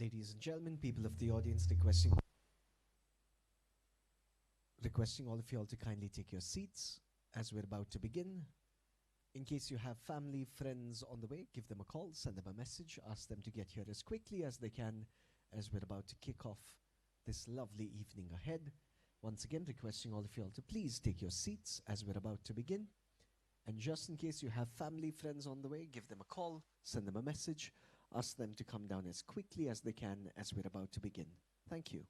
Ladies and gentlemen, people of the audience, requesting all of you all to kindly take your seats as we're about to begin. In case you have family, friends on the way, give them a call, send them a message, ask them to get here as quickly as they can as we're about to kick off this lovely evening ahead. Once again, requesting all of you all to please take your seats as we're about to begin. And just in case you have family, friends on the way, give them a call, send them a message, ask them to come down as quickly as they can as we're about to begin. Thank you.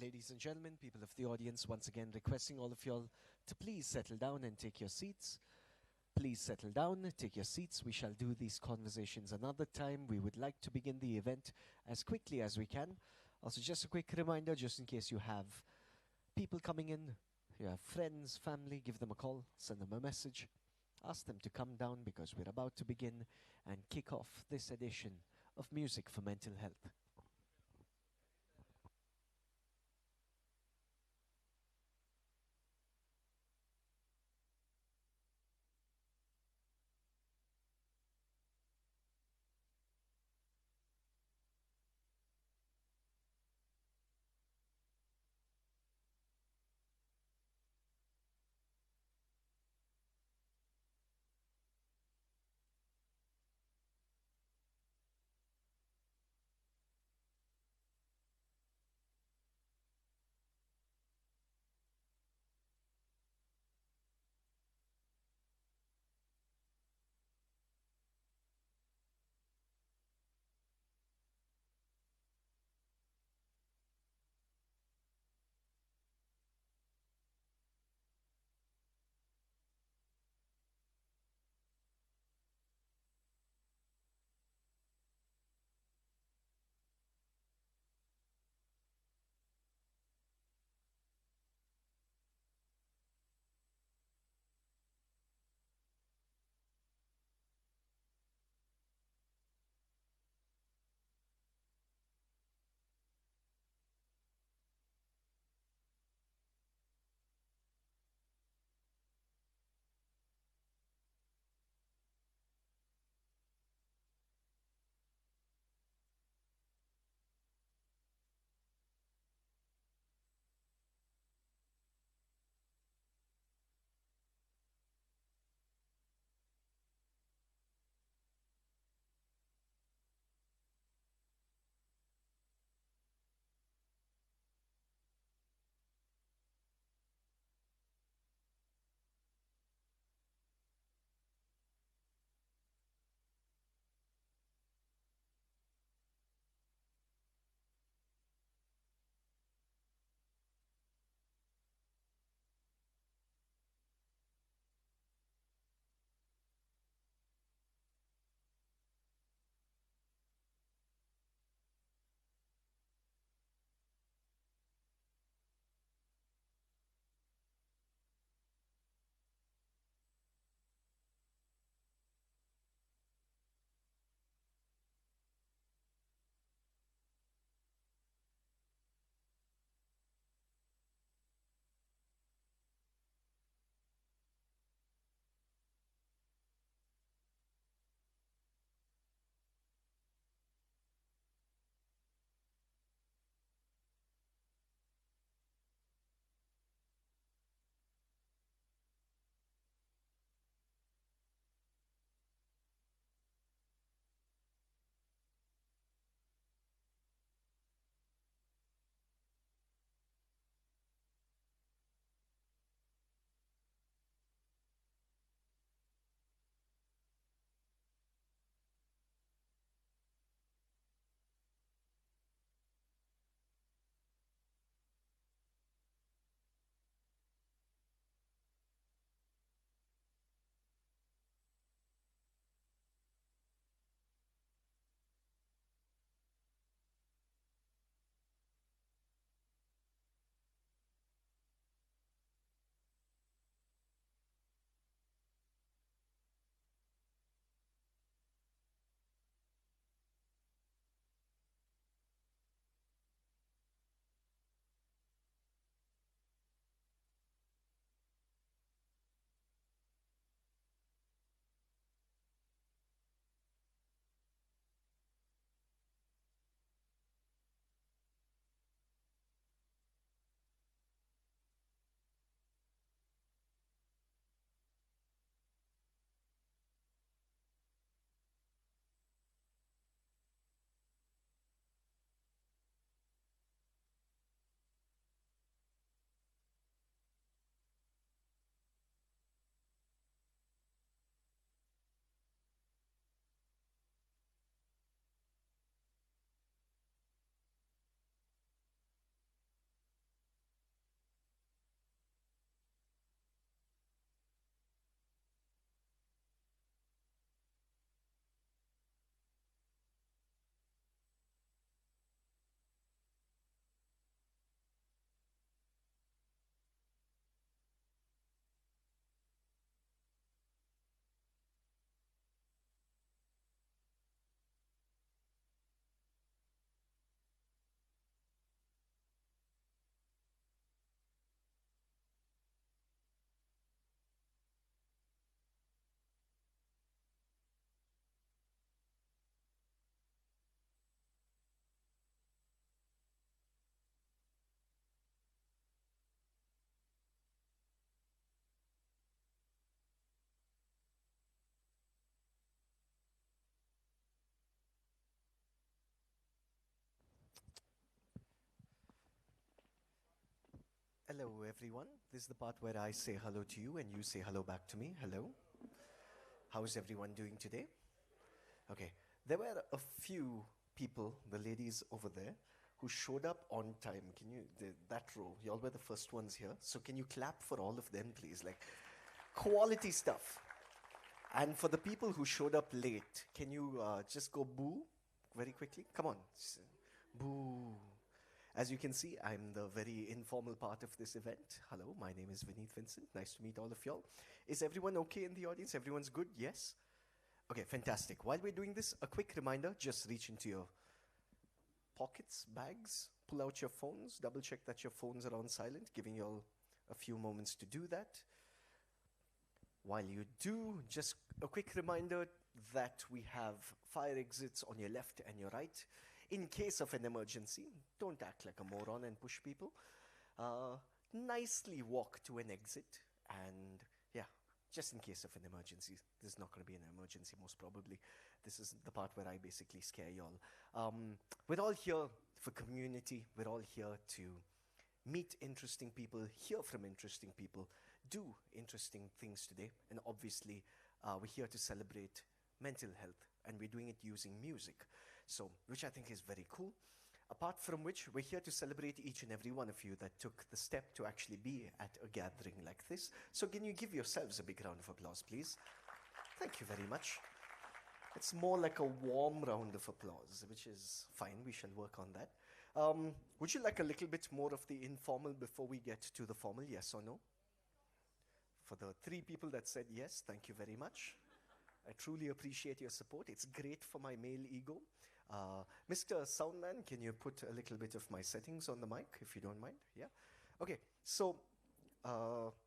Ladies and gentlemen, people of the audience, once again requesting all of you all to please settle down and take your seats. Please settle down, take your seats. We shall do these conversations another time. We would like to begin the event as quickly as we can. Also, just a quick reminder, just in case you have people coming in, you have friends, family, give them a call, send them a message, Ask them to come down because we're about to begin and kick off this edition of Music for Mental Health. Hello, everyone. This is the part where I say hello to you and you say hello back to me. Hello. How is everyone doing today? Okay. There were a few people, the ladies over there, who showed up on time. Can you, that row, y'all were the first ones here. So can you clap for all of them, please? Like, quality stuff. And for the people who showed up late, can you just go boo very quickly? Come on. Boo. As you can see, I'm the very informal part of this event. Hello, my name is Vineet Vincent. Nice to meet all of y'all. Is everyone okay in the audience? Everyone's good? Yes? Okay, fantastic. While we're doing this, a quick reminder, just reach into your pockets, bags, pull out your phones, double check that your phones are on silent, giving you all a few moments to do that. While you do, just a quick reminder that we have fire exits on your left and your right. In case of an emergency, don't act like a moron and push people. Nicely walk to an exit, and yeah, just in case of an emergency. There's not going to be an emergency, most probably. This is the part where I basically scare y'all. We're all here for community. We're all here to meet interesting people, hear from interesting people, do interesting things today. And obviously, we're here to celebrate mental health, and we're doing it using music. So, which I think is very cool. Apart from which, we're here to celebrate each and every one of you that took the step to actually be at a gathering like this. So can you give yourselves a big round of applause, please? Thank you very much. It's more like a warm round of applause, which is fine. We shall work on that. Would you like a little bit more of the informal before we get to the formal, yes or no? For the 3 people that said yes, thank you very much. I truly appreciate your support. It's great for my male ego. Mr. Soundman, can you put a little bit of my settings on the mic, if you don't mind? Yeah? Okay, so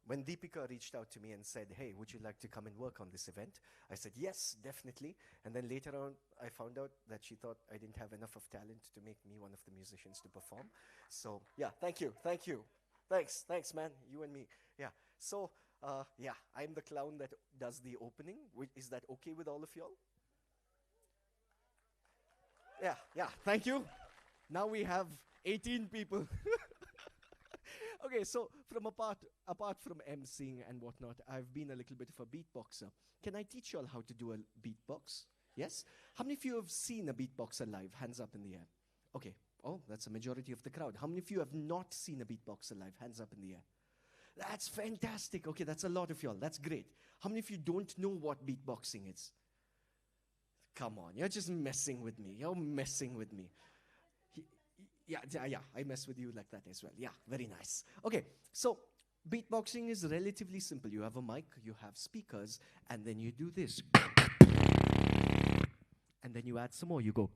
when Deepika reached out to me and said, hey, would you like to come and work on this event? I said, yes, definitely. And then later on, I found out that she thought I didn't have enough of talent to make me one of the musicians to perform. So, yeah, thank you. Thanks, man, you and me. Yeah, so, yeah, I'm the clown that does the opening. Is that okay with all of y'all? Yeah, thank you. Now we have 18 people. Okay, so from apart from emceeing and whatnot, I've been a little bit of a beatboxer. Can I teach you all how to do a beatbox? Yes? How many of you have seen a beatboxer live? Hands up in the air. Okay. Oh, that's a majority of the crowd. How many of you have not seen a beatboxer live? Hands up in the air. That's fantastic. Okay, that's a lot of y'all. That's great. How many of you don't know what beatboxing is? Come on, you're just messing with me. You're messing with me. Yeah, I mess with you like that as well. Yeah, very nice. Okay, so beatboxing is relatively simple. You have a mic, you have speakers, and then you do this. And then you add some more. You go.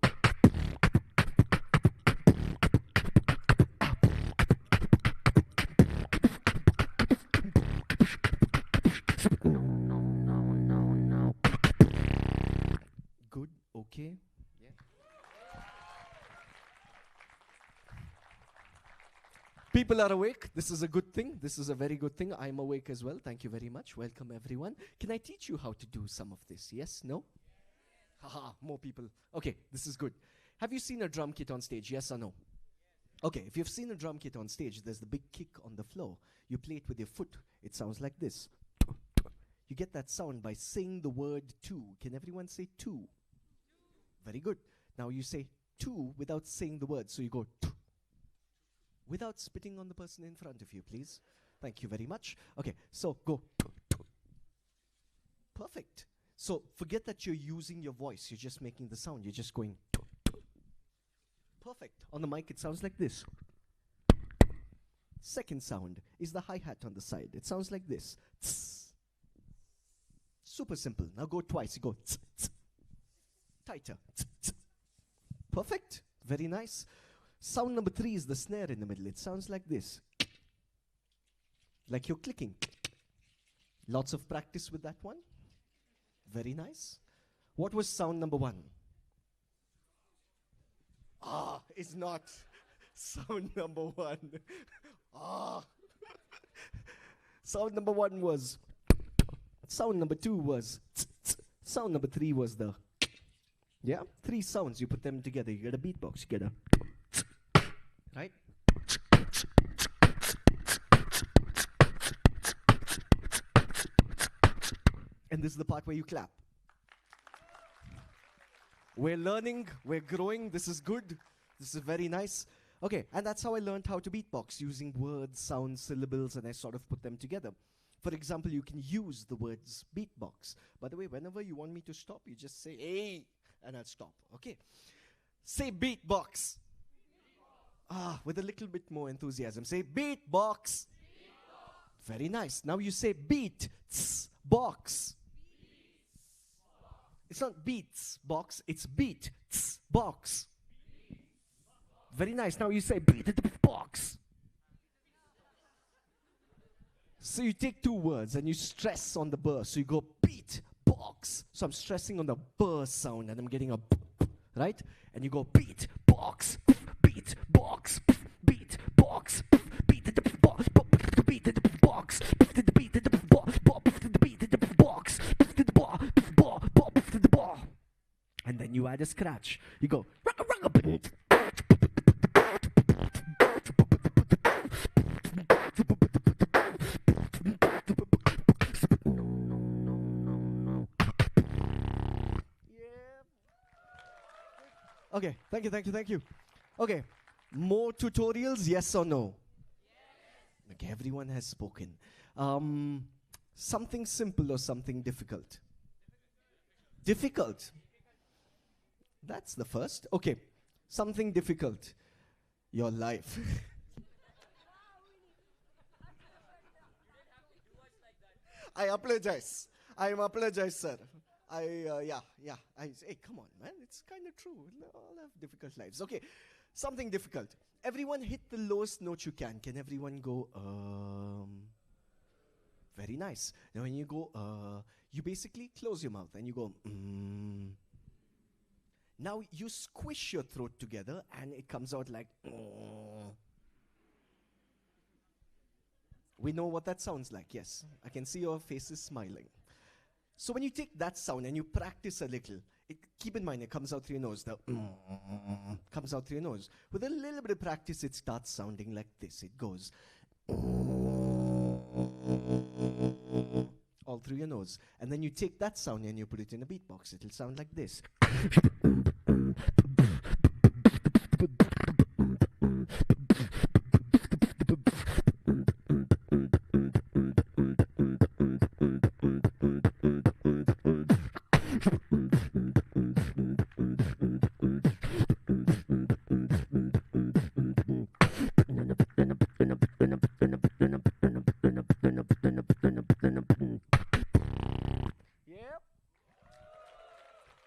Good, okay. Yeah. People are awake. This is a good thing. This is a very good thing. I'm awake as well. Thank you very much. Welcome, everyone. Can I teach you how to do some of this? Yes? No? Haha, more people. Okay, this is good. Have you seen a drum kit on stage? Yes or no? Okay, if you've seen a drum kit on stage, there's the big kick on the floor. You play it with your foot. It sounds like this. You get that sound by saying the word two. Can everyone say two? Very good. Now you say two without saying the word. So you go two. Without spitting on the person in front of you, please. Thank you very much. Okay, so go. Perfect. So forget that you're using your voice. You're just making the sound. You're just going. Perfect. On the mic, it sounds like this. Second sound is the hi-hat on the side. It sounds like this. Super simple. Now go twice. You go. Tighter. Perfect. Very nice. Sound number 3 is the snare in the middle. It sounds like this. Like you're clicking. Lots of practice with that one. Very nice. What was sound number 1? It's not sound number 1. Sound number 1 was. Sound number 2 was. Sound number 3 was the. Yeah, 3 sounds. You put them together. You get a beatbox. You get a. Right? this is the part where you clap. We're learning, we're growing, this is good, this is very nice. Okay, and that's how I learned how to beatbox, using words, sounds, syllables, and I sort of put them together. For example, you can use the words beatbox. By the way, whenever you want me to stop, you just say, hey, and I'll stop, okay? Say beatbox. With a little bit more enthusiasm. Say beatbox. Very nice. Now you say beat, box. It's not beats, box, it's beat, box. Very nice. Now you say beat, box. So you take two words and you stress on the burr. So you go beat, box. So I'm stressing on the burr sound and I'm getting a right? And you go beat, box, beat, box, beat, box, beat, box, beat, box, beat, box, and then you add a scratch. You go okay, thank you. Okay, more tutorials, yes or no? Yes. Okay, everyone has spoken. Something simple or something difficult? Difficult. That's the first. Okay, something difficult. Your life. I apologize. I apologize, sir. Yeah. Hey, come on, man. It's kind of true. We all have difficult lives. Okay, something difficult. Everyone hit the lowest note you can. Can everyone go, Very nice. Now when you go, you basically close your mouth and you go, Now you squish your throat together and it comes out like, We know what that sounds like, yes. I can see your faces smiling. So when you take that sound and you practice a little, keep in mind it comes out through your nose. The comes out through your nose. With a little bit of practice, it starts sounding like this. It goes all through your nose. And then you take that sound and you put it in a beatbox. It'll sound like this.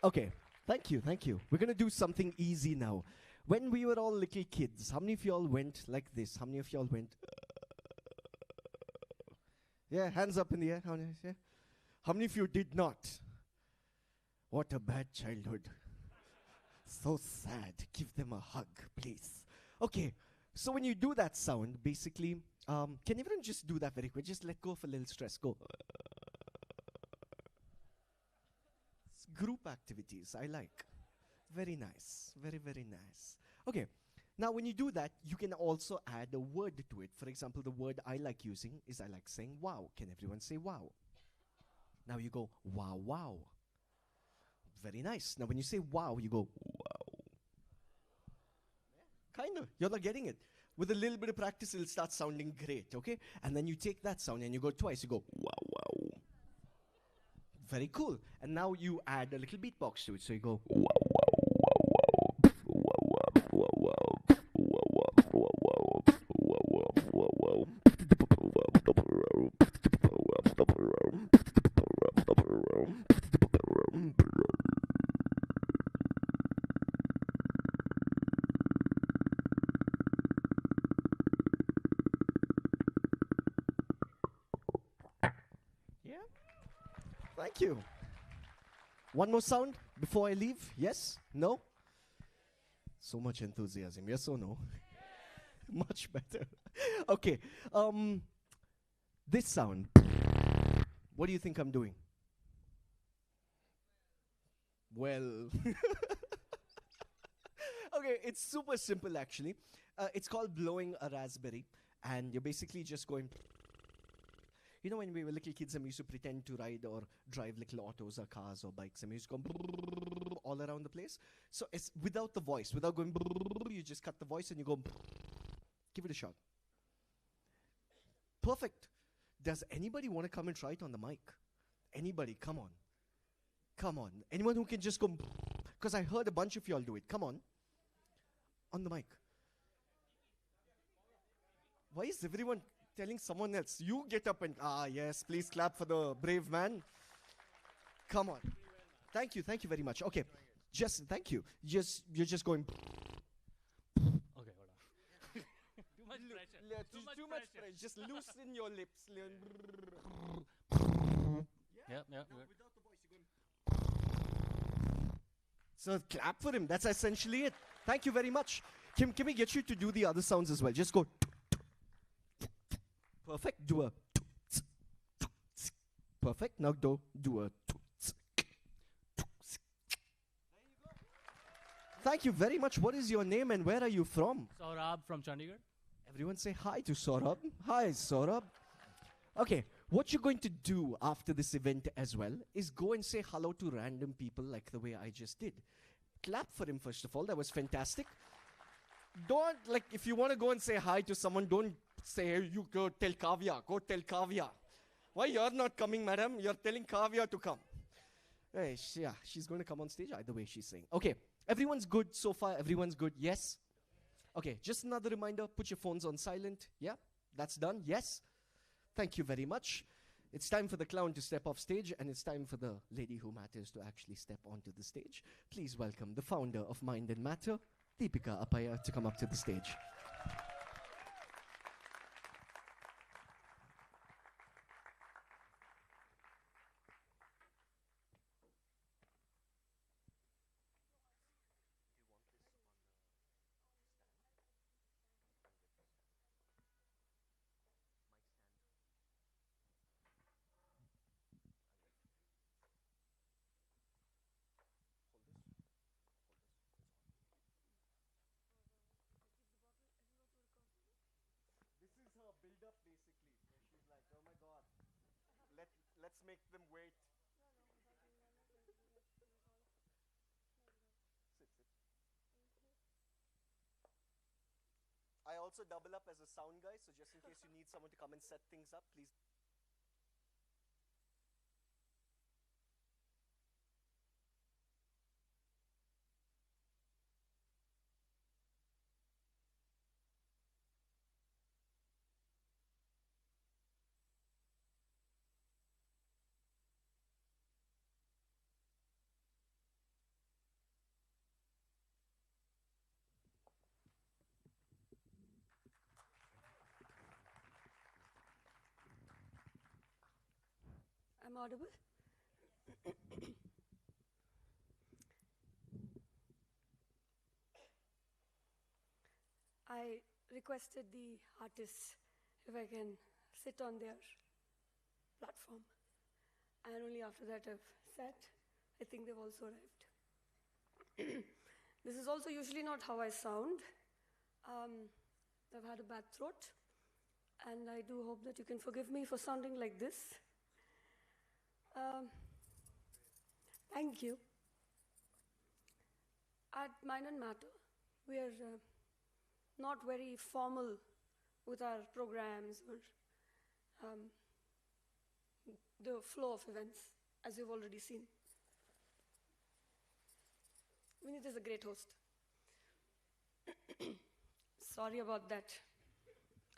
Okay, thank you. We're going to do something easy now. When we were all little kids, how many of y'all went like this? How many of y'all went? Yeah, hands up in the air. How many of you did not? What a bad childhood. So sad. Give them a hug, please. Okay, so when you do that sound, basically, can everyone just do that very quick? Just let go of a little stress. Go. Group activities, I like. Very nice. Very, very nice. Okay. Now, when you do that, you can also add a word to it. For example, the word I like using is I like saying wow. Can everyone say wow? Now you go wow, wow. Very nice. Now, when you say wow, you go wow. Kind of. You're not getting it. With a little bit of practice, it'll start sounding great, okay? And then you take that sound and you go twice. You go wow, wow. Very cool. And now you add a little beatbox to it. So you go wow, wow, wow, wow, wow, wow, wow, wow, wow, wow, yeah. Thank you. One more sound before I leave? Yes? No? So much enthusiasm. Yes or no? Much better. Okay. This sound. What do you think I'm doing? Well. Okay, it's super simple actually. It's called blowing a raspberry. And you're basically just going. You know, when we were little kids and we used to pretend to ride or drive little autos or cars or bikes, and we used to go all around the place. So it's without the voice, without going, you just cut the voice and you go, give it a shot. Perfect. Does anybody want to come and try it on the mic? Anybody? Come on. Come on. Anyone who can just go, because I heard a bunch of y'all do it. Come on. On the mic. Why is everyone telling someone else? You get up and, yes, please clap for the brave man. Come on. Thank you very much. Okay, thank you. You're just going. Okay, hold on. Too much pressure. Too much pressure. Just loosen your lips. Yeah, Now good. without the voice, you're going. So clap for him. That's essentially it. Thank you very much. Can we get you to do the other sounds as well? Just go. Perfect. Do a. Perfect. Now do a. Thank you very much. What is your name and where are you from? Saurabh from Chandigarh. Everyone say hi to Saurabh. Hi, Saurabh. Okay, what you're going to do after this event as well is go and say hello to random people like the way I just did. Clap for him, first of all. That was fantastic. Don't, like, if you want to go and say hi to someone, don't say, hey, you go tell Kavya. Go tell Kavya. Why you're not coming, madam? You're telling Kavya to come. Hey, yeah, she's going to come on stage either way, she's saying. Okay, everyone's good so far. Everyone's good. Yes? Okay, just another reminder. Put your phones on silent. Yeah? That's done. Yes? Thank you very much. It's time for the clown to step off stage, and it's time for the lady who matters to actually step onto the stage. Please welcome the founder of Mind and Matter, Deepika Appaiah, to come up to the stage. This is her build-up, basically, where she's like, oh my God, let's make them wait. Sit. I also double up as a sound guy, so just in case you need someone to come and set things up, please. I'm audible? I requested the artists if I can sit on their platform. And only after that I've sat. I think they've also arrived. This is also usually not how I sound. I've had a bad throat, and I do hope that you can forgive me for sounding like this. Thank you. At Mind and Matter, we are not very formal with our programs or the flow of events, as you've already seen. Vineet is a great host. Sorry about that.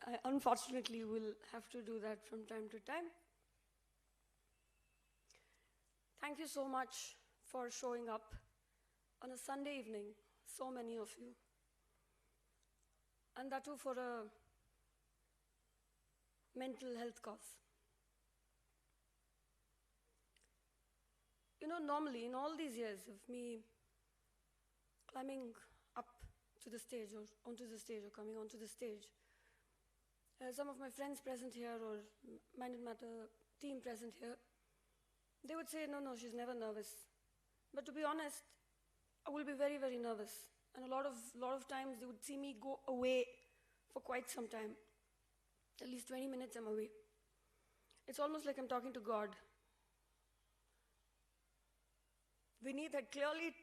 I unfortunately will have to do that from time to time. Thank you so much for showing up on a Sunday evening, so many of you. And that too for a mental health cause. You know, normally in all these years of me climbing up to the stage or onto the stage or coming onto the stage, some of my friends present here or Mind and Matter team present here, they would say, no, she's never nervous. But to be honest, I will be very, very nervous. And a lot of times they would see me go away for quite some time. At least 20 minutes I'm away. It's almost like I'm talking to God. Vineet had clearly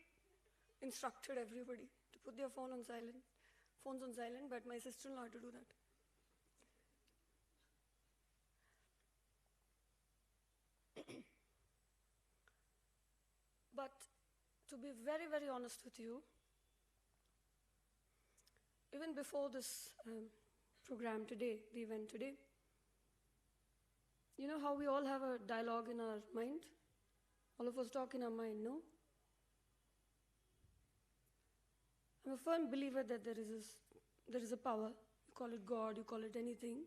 instructed everybody to put their phones on silent, but my sister-in-law had to do that. But to be very, very honest with you, even before this program today, the event today, you know how we all have a dialogue in our mind? All of us talk in our mind, no? I'm a firm believer that there is a power. You call it God, you call it anything.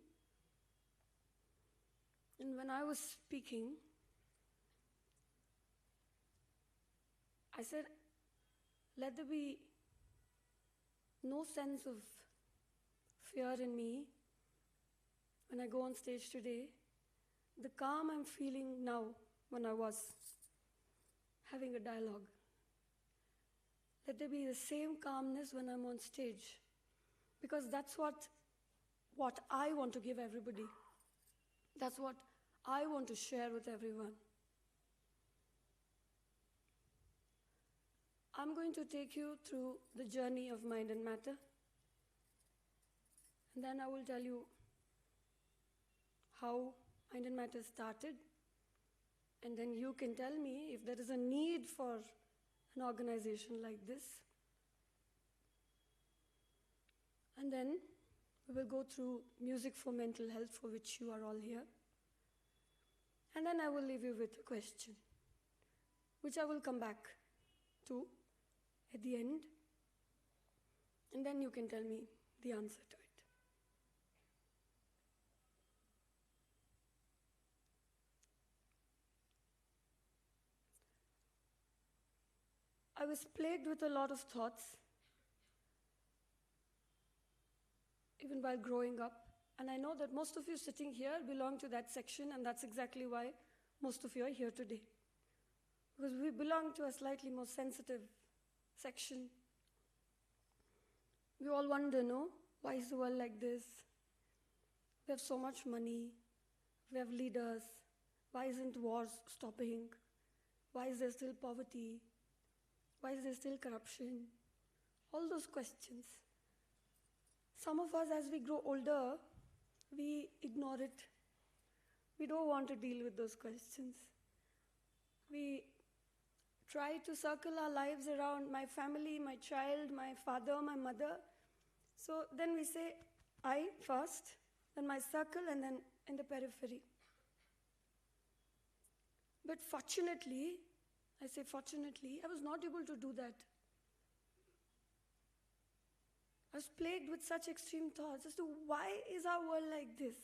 And when I was speaking, I said, let there be no sense of fear in me when I go on stage today. The calm I'm feeling now when I was having a dialogue. Let there be the same calmness when I'm on stage. Because that's what I want to give everybody. That's what I want to share with everyone. I'm going to take you through the journey of mind and matter. And then I will tell you how mind and matter started. And then you can tell me if there is a need for an organization like this. And then we will go through music for mental health, for which you are all here. And then I will leave you with a question, which I will come back to at the end. And then you can tell me the answer to it. I was plagued with a lot of thoughts, even while growing up. And I know that most of you sitting here belong to that section, and that's exactly why most of you are here today. Because we belong to a slightly more sensitive section. We all wonder, no? Why is the world like this? We have so much money. We have leaders. Why isn't wars stopping? Why is there still poverty? Why is there still corruption? All those questions. Some of us, as we grow older, we ignore it. We don't want to deal with those questions. We try to circle our lives around my family, my child, my father, my mother. So then we say, I first, then my circle, and then in the periphery. But fortunately, I say fortunately, I was not able to do that. I was plagued with such extreme thoughts as to why is our world like this?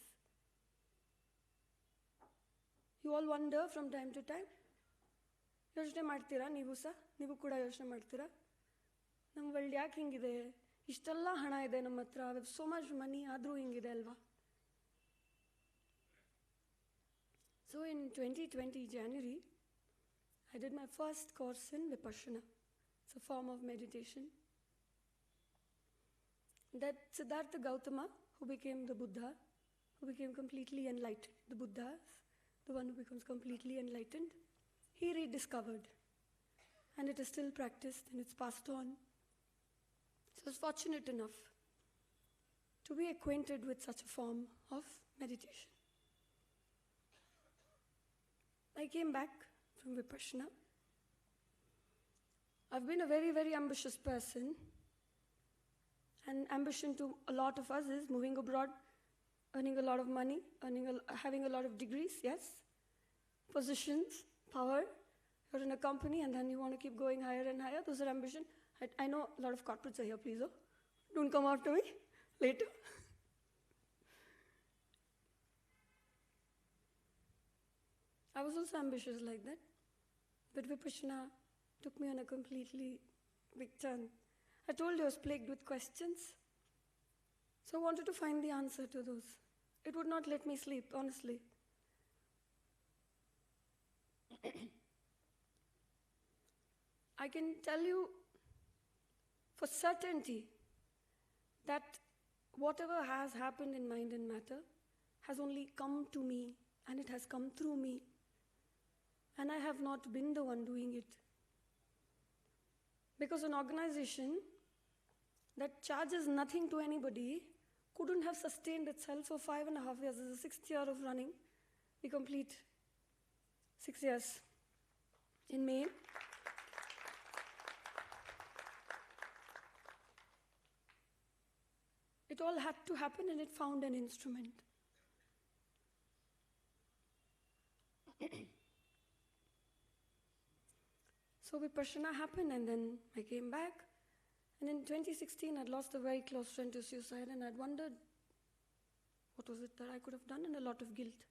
You all wonder from time to time? ಯೋಚನೆ ಮಾಡ್ತೀರಾ ನೀವು ಸಹ? ನೀವು ಕೂಡ ಯೋಚನೆ ಮಾಡ್ತೀರಾ? ನಮ್ಮ world ಯಾಕೆ ಹಿಂಗಿದೆ? ಇಷ್ಟೆಲ್ಲ ಹಣ ಇದೆ ನಮ್ಮ ಹತ್ರ, we have so much money, ಆದರೂ ಹಿಂಗಿದೆ ಅಲ್ವಾ? So in 2020 January, I did my first course in Vipassana. It's a form of meditation. That Siddhartha Gautama, who became the Buddha, who became completely enlightened, the Buddha, the one who becomes completely enlightened, he rediscovered. And it is still practiced and it's passed on. So I was fortunate enough to be acquainted with such a form of meditation. I came back from Vipassana. I've been a very, very ambitious person. And ambition to a lot of us is moving abroad, earning a lot of money, having a lot of degrees, yes, positions, power. You're in a company and then you want to keep going higher and higher. Those are ambition. I know a lot of corporates are here, please. Oh, don't come after me later. I was also ambitious like that. But Vipassana took me on a completely big turn. I told you I was plagued with questions. So I wanted to find the answer to those. It would not let me sleep, honestly. I can tell you for certainty that whatever has happened in mind and matter has only come to me and it has come through me. And I have not been the one doing it. Because an organization that charges nothing to anybody couldn't have sustained itself for 5.5 years. This is the 6th year of running. We complete 6 years in May. It all had to happen, and it found an instrument. So Vipassana happened, and then I came back. And in 2016, I'd lost a very close friend to suicide, and I'd wondered what was it that I could have done, and a lot of guilt.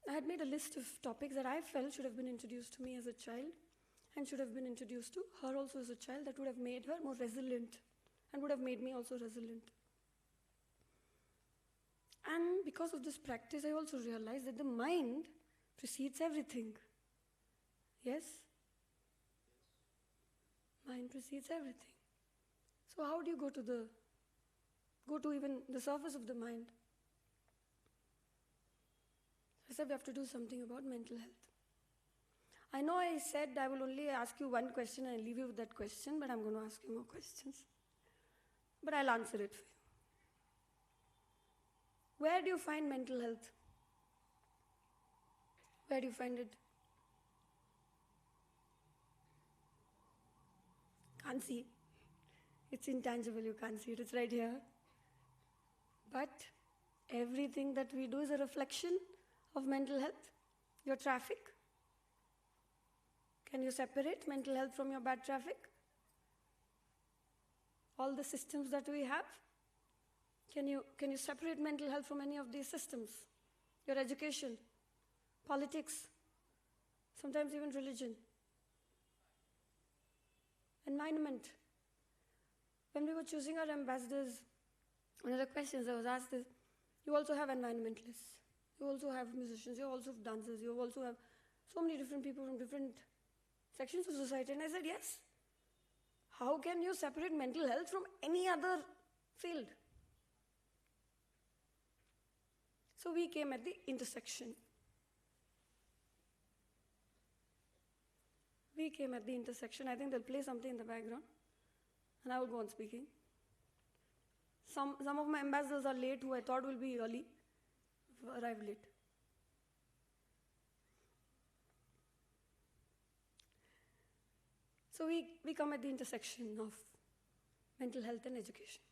I had made a list of topics that I felt should have been introduced to me as a child, and should have been introduced to her also as a child, that would have made her more resilient, and would have made me also resilient. And because of this practice, I also realized that the mind precedes everything. Yes? Mind precedes everything. So how do you go to even the surface of the mind? I said we have to do something about mental health. I know I said I will only ask you one question and I'll leave you with that question, but I'm going to ask you more questions. But I'll answer it for you. Where do you find mental health? Where do you find it? Can't see. It's intangible, you can't see it. It's right here. But everything that we do is a reflection of mental health. Your traffic. Can you separate mental health from your bad traffic? All the systems that we have. Can you separate mental health from any of these systems? Your education, politics, sometimes even religion. Environment. When we were choosing our ambassadors, one of the questions I was asked is, you also have environmentalists, you also have musicians, you also have dancers, you also have so many different people from different sections of society. And I said, yes. How can you separate mental health from any other field? So we came at the intersection. We came at the intersection. I think they'll play something in the background, and I will go on speaking. Some of my ambassadors are late, who I thought will be early, arrived late. So we come at the intersection of mental health and education.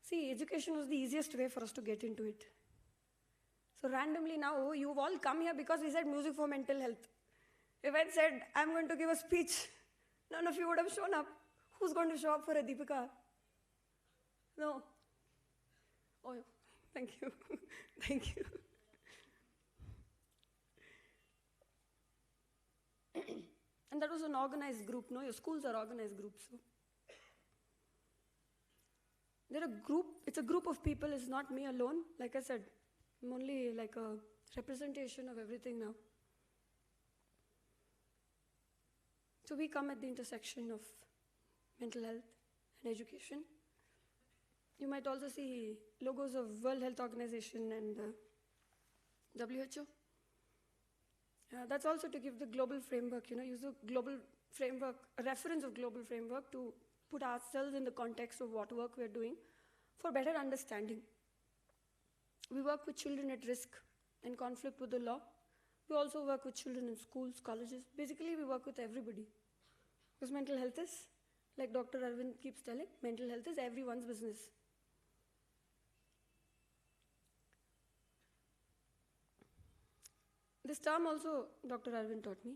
See, education was the easiest way for us to get into it. So randomly now, you've all come here because we said music for mental health. If I'd said, I'm going to give a speech, none of you would have shown up. Who's going to show up for a Deepika? No. Oh, thank you. Thank you. And that was an organized group, no? Your schools are organized groups. So. They're a group, it's a group of people, it's not me alone. Like I said, I'm only like a representation of everything now. So we come at the intersection of mental health and education. You might also see logos of World Health Organization and WHO. That's also to give the global framework, use a global framework, a reference of global framework to put ourselves in the context of what work we're doing for better understanding. We work with children at risk and conflict with the law. We also work with children in schools, colleges. Basically, we work with everybody. Because mental health is, like Dr. Arvind keeps telling, mental health is everyone's business. This term also Dr. Arvind taught me.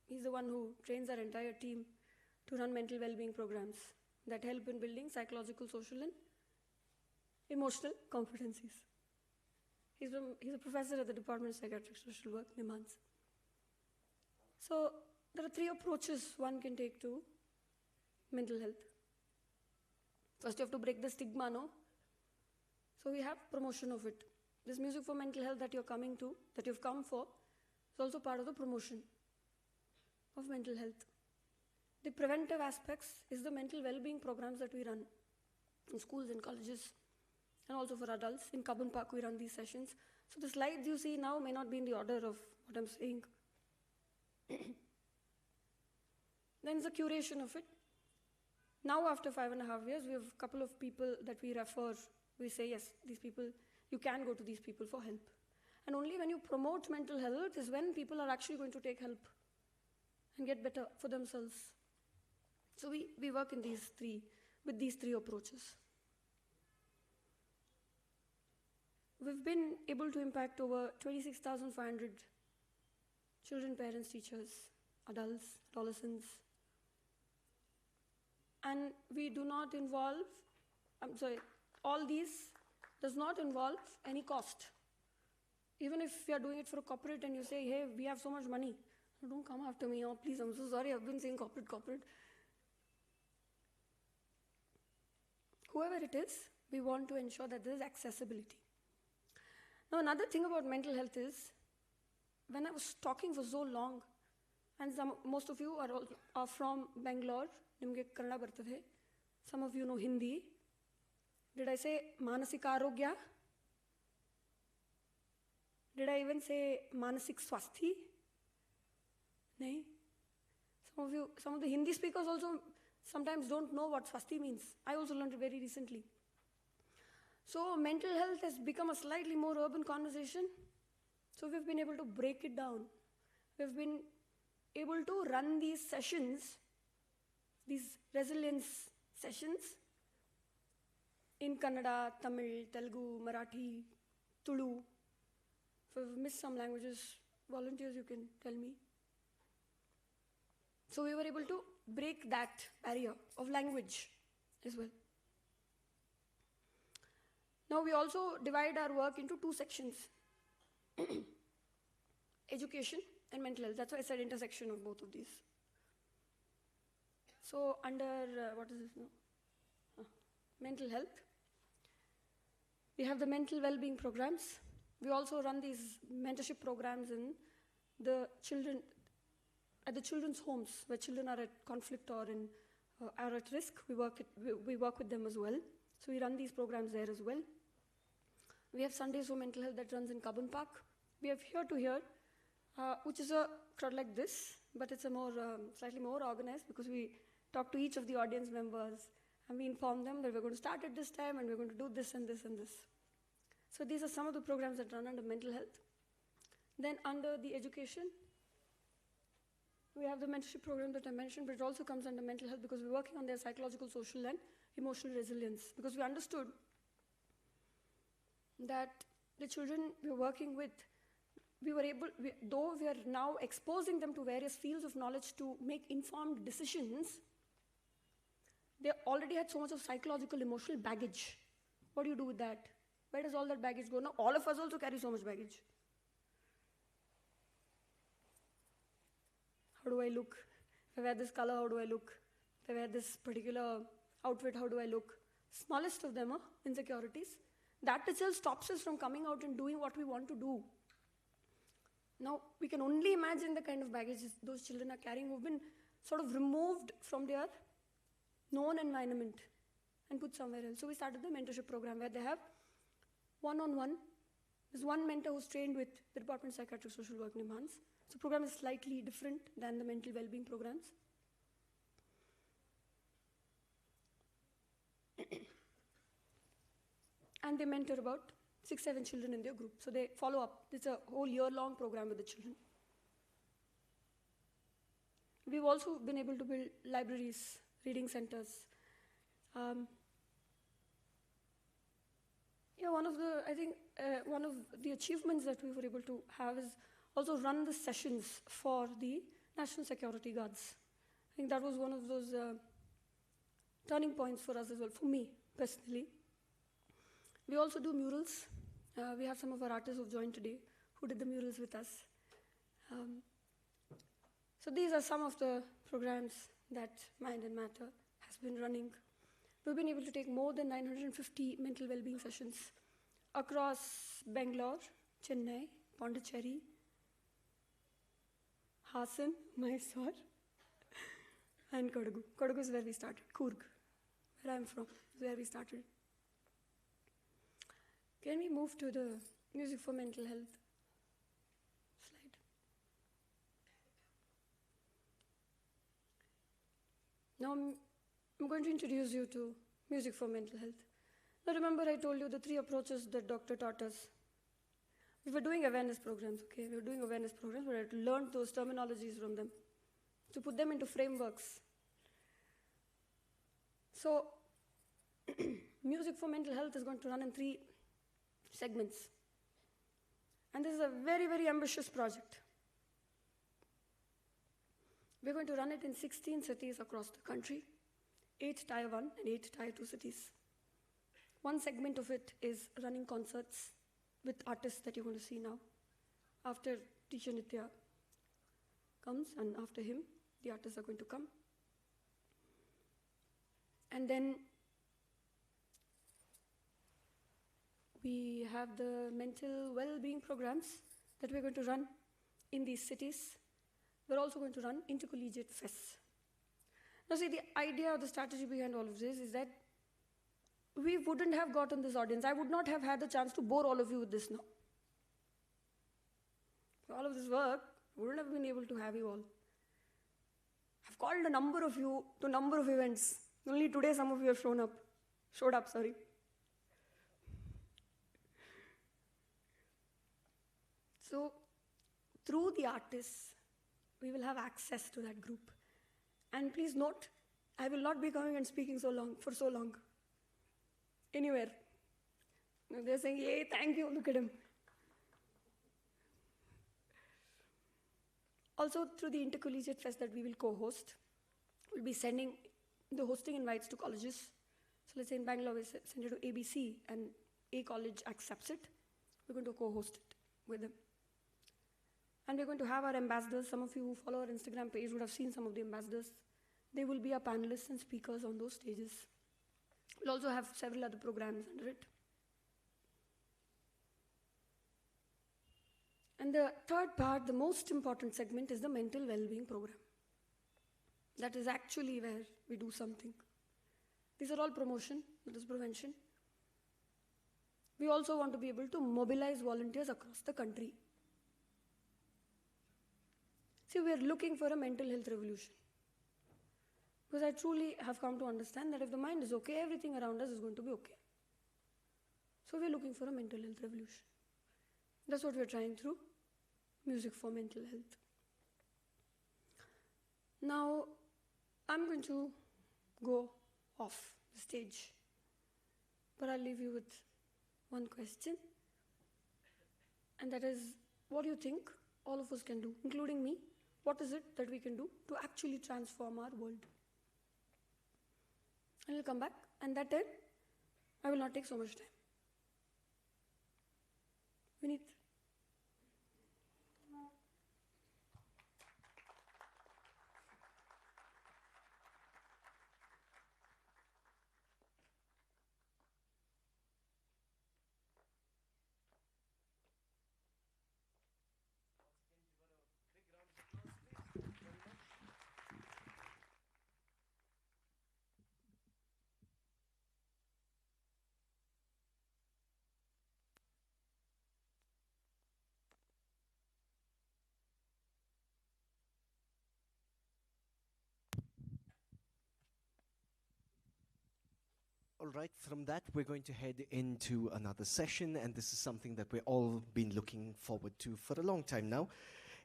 He's the one who trains our entire team to run mental well-being programs that help in building psychological, social, and emotional competencies. He's a professor at the Department of Psychiatric Social Work, NIMHANS. So there are 3 approaches one can take to mental health. First, you have to break the stigma, no? So we have promotion of it. This music for mental health that you're coming to, that you've come for, is also part of the promotion of mental health. The preventive aspects is the mental well-being programs that we run in schools and colleges and also for adults. In Kabun Park, we run these sessions. So the slides you see now may not be in the order of what I'm saying. Then it's the curation of it. Now, after 5.5 years, we have a couple of people that we refer. We say, yes, these people, you can go to these people for help. And only when you promote mental health is when people are actually going to take help and get better for themselves. So we work in with these three approaches. We've been able to impact over 26,500 children, parents, teachers, adults, adolescents. And we do not involve, all these does not involve any cost. Even if you are doing it for a corporate and you say, hey, we have so much money, don't come after me, oh please, I'm so sorry, I've been saying corporate. Whoever it is, we want to ensure that there is accessibility. Now, another thing about mental health is, when I was talking for so long, and most of you are from Bangalore, nimge Kannada bartade. Some of you know Hindi. Did I say manasik arogya? Did I even say manasik swasthi? Nahi. Some of the Hindi speakers also sometimes don't know what swasthi means. I also learned it very recently. So mental health has become a slightly more urban conversation. So we've been able to break it down. We've been able to run these sessions, these resilience sessions, in Kannada, Tamil, Telugu, Marathi, Tulu. If I've missed some languages, volunteers, you can tell me. So we were able to break that barrier of language as well. Now we also divide our work into two sections. Education and mental health. That's why I said intersection of both of these. So under, what is this now? Mental health. We have the mental well-being programs. We also run these mentorship programs in the children, at the children's homes, where children are at conflict or are at risk. We work with them as well. So we run these programs there as well. We have Sundays for Mental Health that runs in Kabun Park. We have Here to Here, which is a crowd like this, but it's a slightly more organized, because we talk to each of the audience members and we inform them that we're going to start at this time and we're going to do this and this and this. So these are some of the programs that run under mental health. Then under the education, we have the mentorship program that I mentioned, but it also comes under mental health because we're working on their psychological, social, and emotional resilience, because we understood that the children we're working with, though we are now exposing them to various fields of knowledge to make informed decisions, they already had so much of psychological, emotional baggage. What do you do with that? Where does all that baggage go? Now, all of us also carry so much baggage. How do I look? If I wear this color, how do I look? If I wear this particular outfit, how do I look? Smallest of them are insecurities. That itself stops us from coming out and doing what we want to do. Now, we can only imagine the kind of baggage those children are carrying who've been sort of removed from their known environment and put somewhere else. So we started the mentorship program where they have one-on-one. There's one mentor who's trained with the Department of Psychiatric Social Work, NIMHANS. So the program is slightly different than the mental well-being programs. And they mentor about 6-7 children in their group. So they follow up. It's a whole year-long program with the children. We've also been able to build libraries, reading centers. One of the achievements that we were able to have is also run the sessions for the National Security Guards. I think that was one of those turning points for us as well, for me personally. We also do murals. We have some of our artists who've joined today who did the murals with us. So these are some of the programs that Mind and Matter has been running. We've been able to take more than 950 mental well-being sessions across Bangalore, Chennai, Pondicherry, Hassan, Mysore, and Kodagu. Kodagu is where we started. Coorg, where I'm from, is where we started. Can we move to the music for mental health slide? Now I'm going to introduce you to music for mental health. Now remember I told you the 3 approaches that doctor taught us. We were doing awareness programs, okay? We were doing awareness programs, but I had to learn those terminologies from them, to put them into frameworks. So, music for mental health is going to run in 3 segments. And this is a very, very ambitious project. We're going to run it in 16 cities across the country, 8 Tier 1 and 8 Tier 2 cities. One segment of it is running concerts with artists that you're going to see now. After teacher Nitya comes, and after him, the artists are going to come. And then we have the mental well-being programs that we're going to run in these cities. We're also going to run intercollegiate fests. Now see, the idea or the strategy behind all of this is that we wouldn't have gotten this audience. I would not have had the chance to bore all of you with this now. For all of this work, I wouldn't have been able to have you all. I've called a number of you to a number of events. Only today some of you have showed up. So, through the artists, we will have access to that group. And please note, I will not be coming and speaking for so long. Anywhere. They're saying, yay, thank you, look at him. Also, through the intercollegiate fest that we will co-host, we'll be sending the hosting invites to colleges. So let's say in Bangalore, we send it to ABC, and a college accepts it. We're going to co-host it with them. And we're going to have our ambassadors. Some of you who follow our Instagram page would have seen some of the ambassadors. They will be our panelists and speakers on those stages. We'll also have several other programs under it. And the third part, the most important segment, is the mental well-being program. That is actually where we do something. These are all promotion, that is prevention. We also want to be able to mobilize volunteers across the country. See, we are looking for a mental health revolution. Because I truly have come to understand that if the mind is okay, everything around us is going to be okay. So we're looking for a mental health revolution. That's what we're trying through music for mental health. Now, I'm going to go off the stage, but I'll leave you with one question. And that is, what do you think all of us can do, including me? What is it that we can do to actually transform our world? And I'll come back, and that time, I will not take so much time. Vineet. All right, from that, we're going to head into another session, and this is something that we've all been looking forward to for a long time now.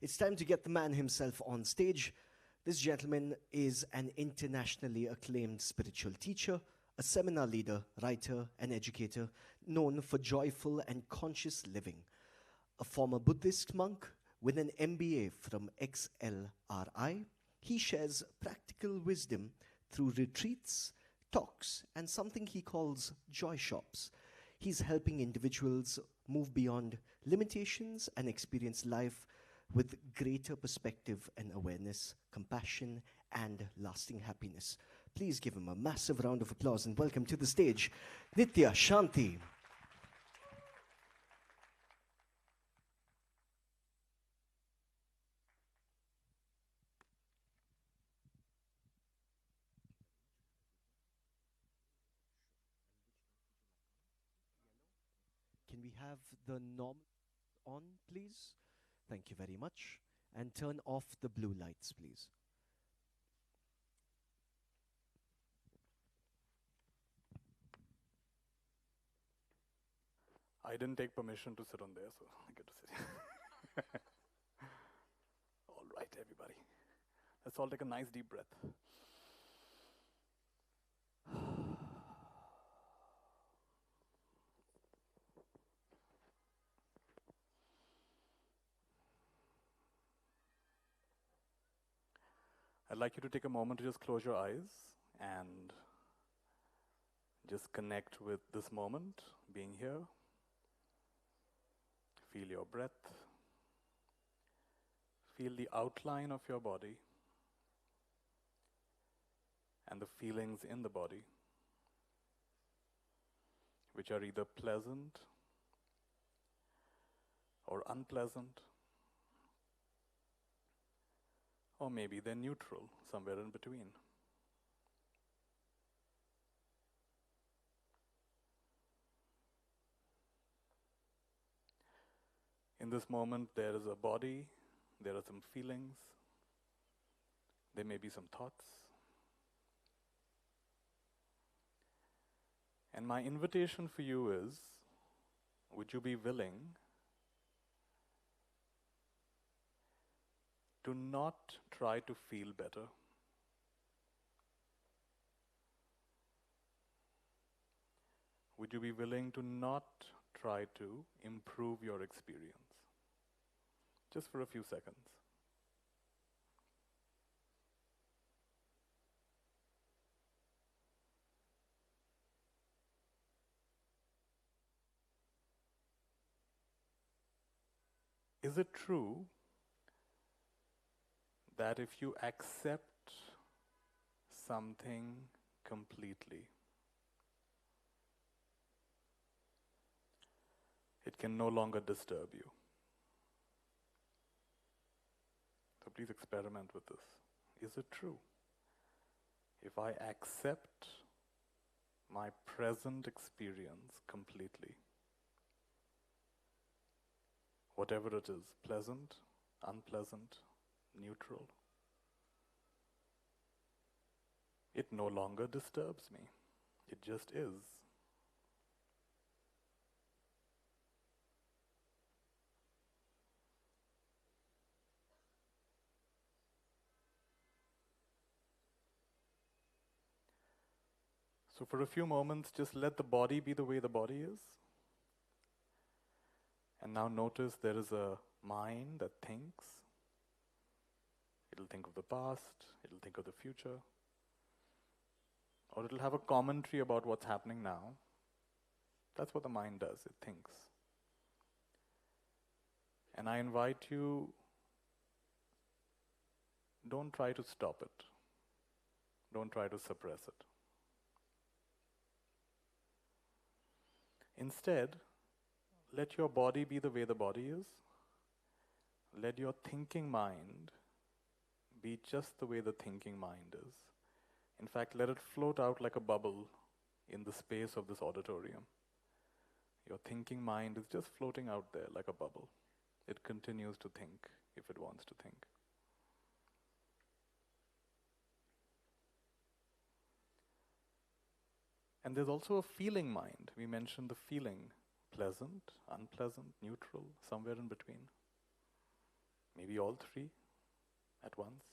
It's time to get the man himself on stage. This gentleman is an internationally acclaimed spiritual teacher, a seminar leader, writer, and educator known for joyful and conscious living. A former Buddhist monk with an MBA from XLRI, he shares practical wisdom through retreats, talks, and something he calls joy shops. He's helping individuals move beyond limitations and experience life with greater perspective and awareness, compassion, and lasting happiness. Please give him a massive round of applause and welcome to the stage, Nitya Shanti. have the norm on, please? Thank you very much. And turn off the blue lights, please. I didn't take permission to sit on there, so I get to sit here. All right, everybody. Let's all take a nice deep breath. I'd like you to take a moment to just close your eyes and just connect with this moment, being here. Feel your breath. Feel the outline of your body and the feelings in the body, which are either pleasant or unpleasant, or maybe they're neutral, somewhere in between. In this moment, there is a body, there are some feelings, there may be some thoughts. And my invitation for you is, would you be willing to not try to feel better? Would you be willing to not try to improve your experience? Just for a few seconds. Is it true that if you accept something completely, it can no longer disturb you? So please experiment with this. Is it true? If I accept my present experience completely, whatever it is, pleasant, unpleasant, neutral, it no longer disturbs me. It just is. So for a few moments, just let the body be the way the body is. And now notice there is a mind that thinks. It'll think of the past, it'll think of the future, or it'll have a commentary about what's happening now. That's what the mind does, it thinks. And I invite you, don't try to stop it. Don't try to suppress it. Instead, let your body be the way the body is. Let your thinking mind be just the way the thinking mind is. In fact, let it float out like a bubble in the space of this auditorium. Your thinking mind is just floating out there like a bubble. It continues to think if it wants to think. And there's also a feeling mind. We mentioned the feeling, pleasant, unpleasant, neutral, somewhere in between. Maybe all three at once.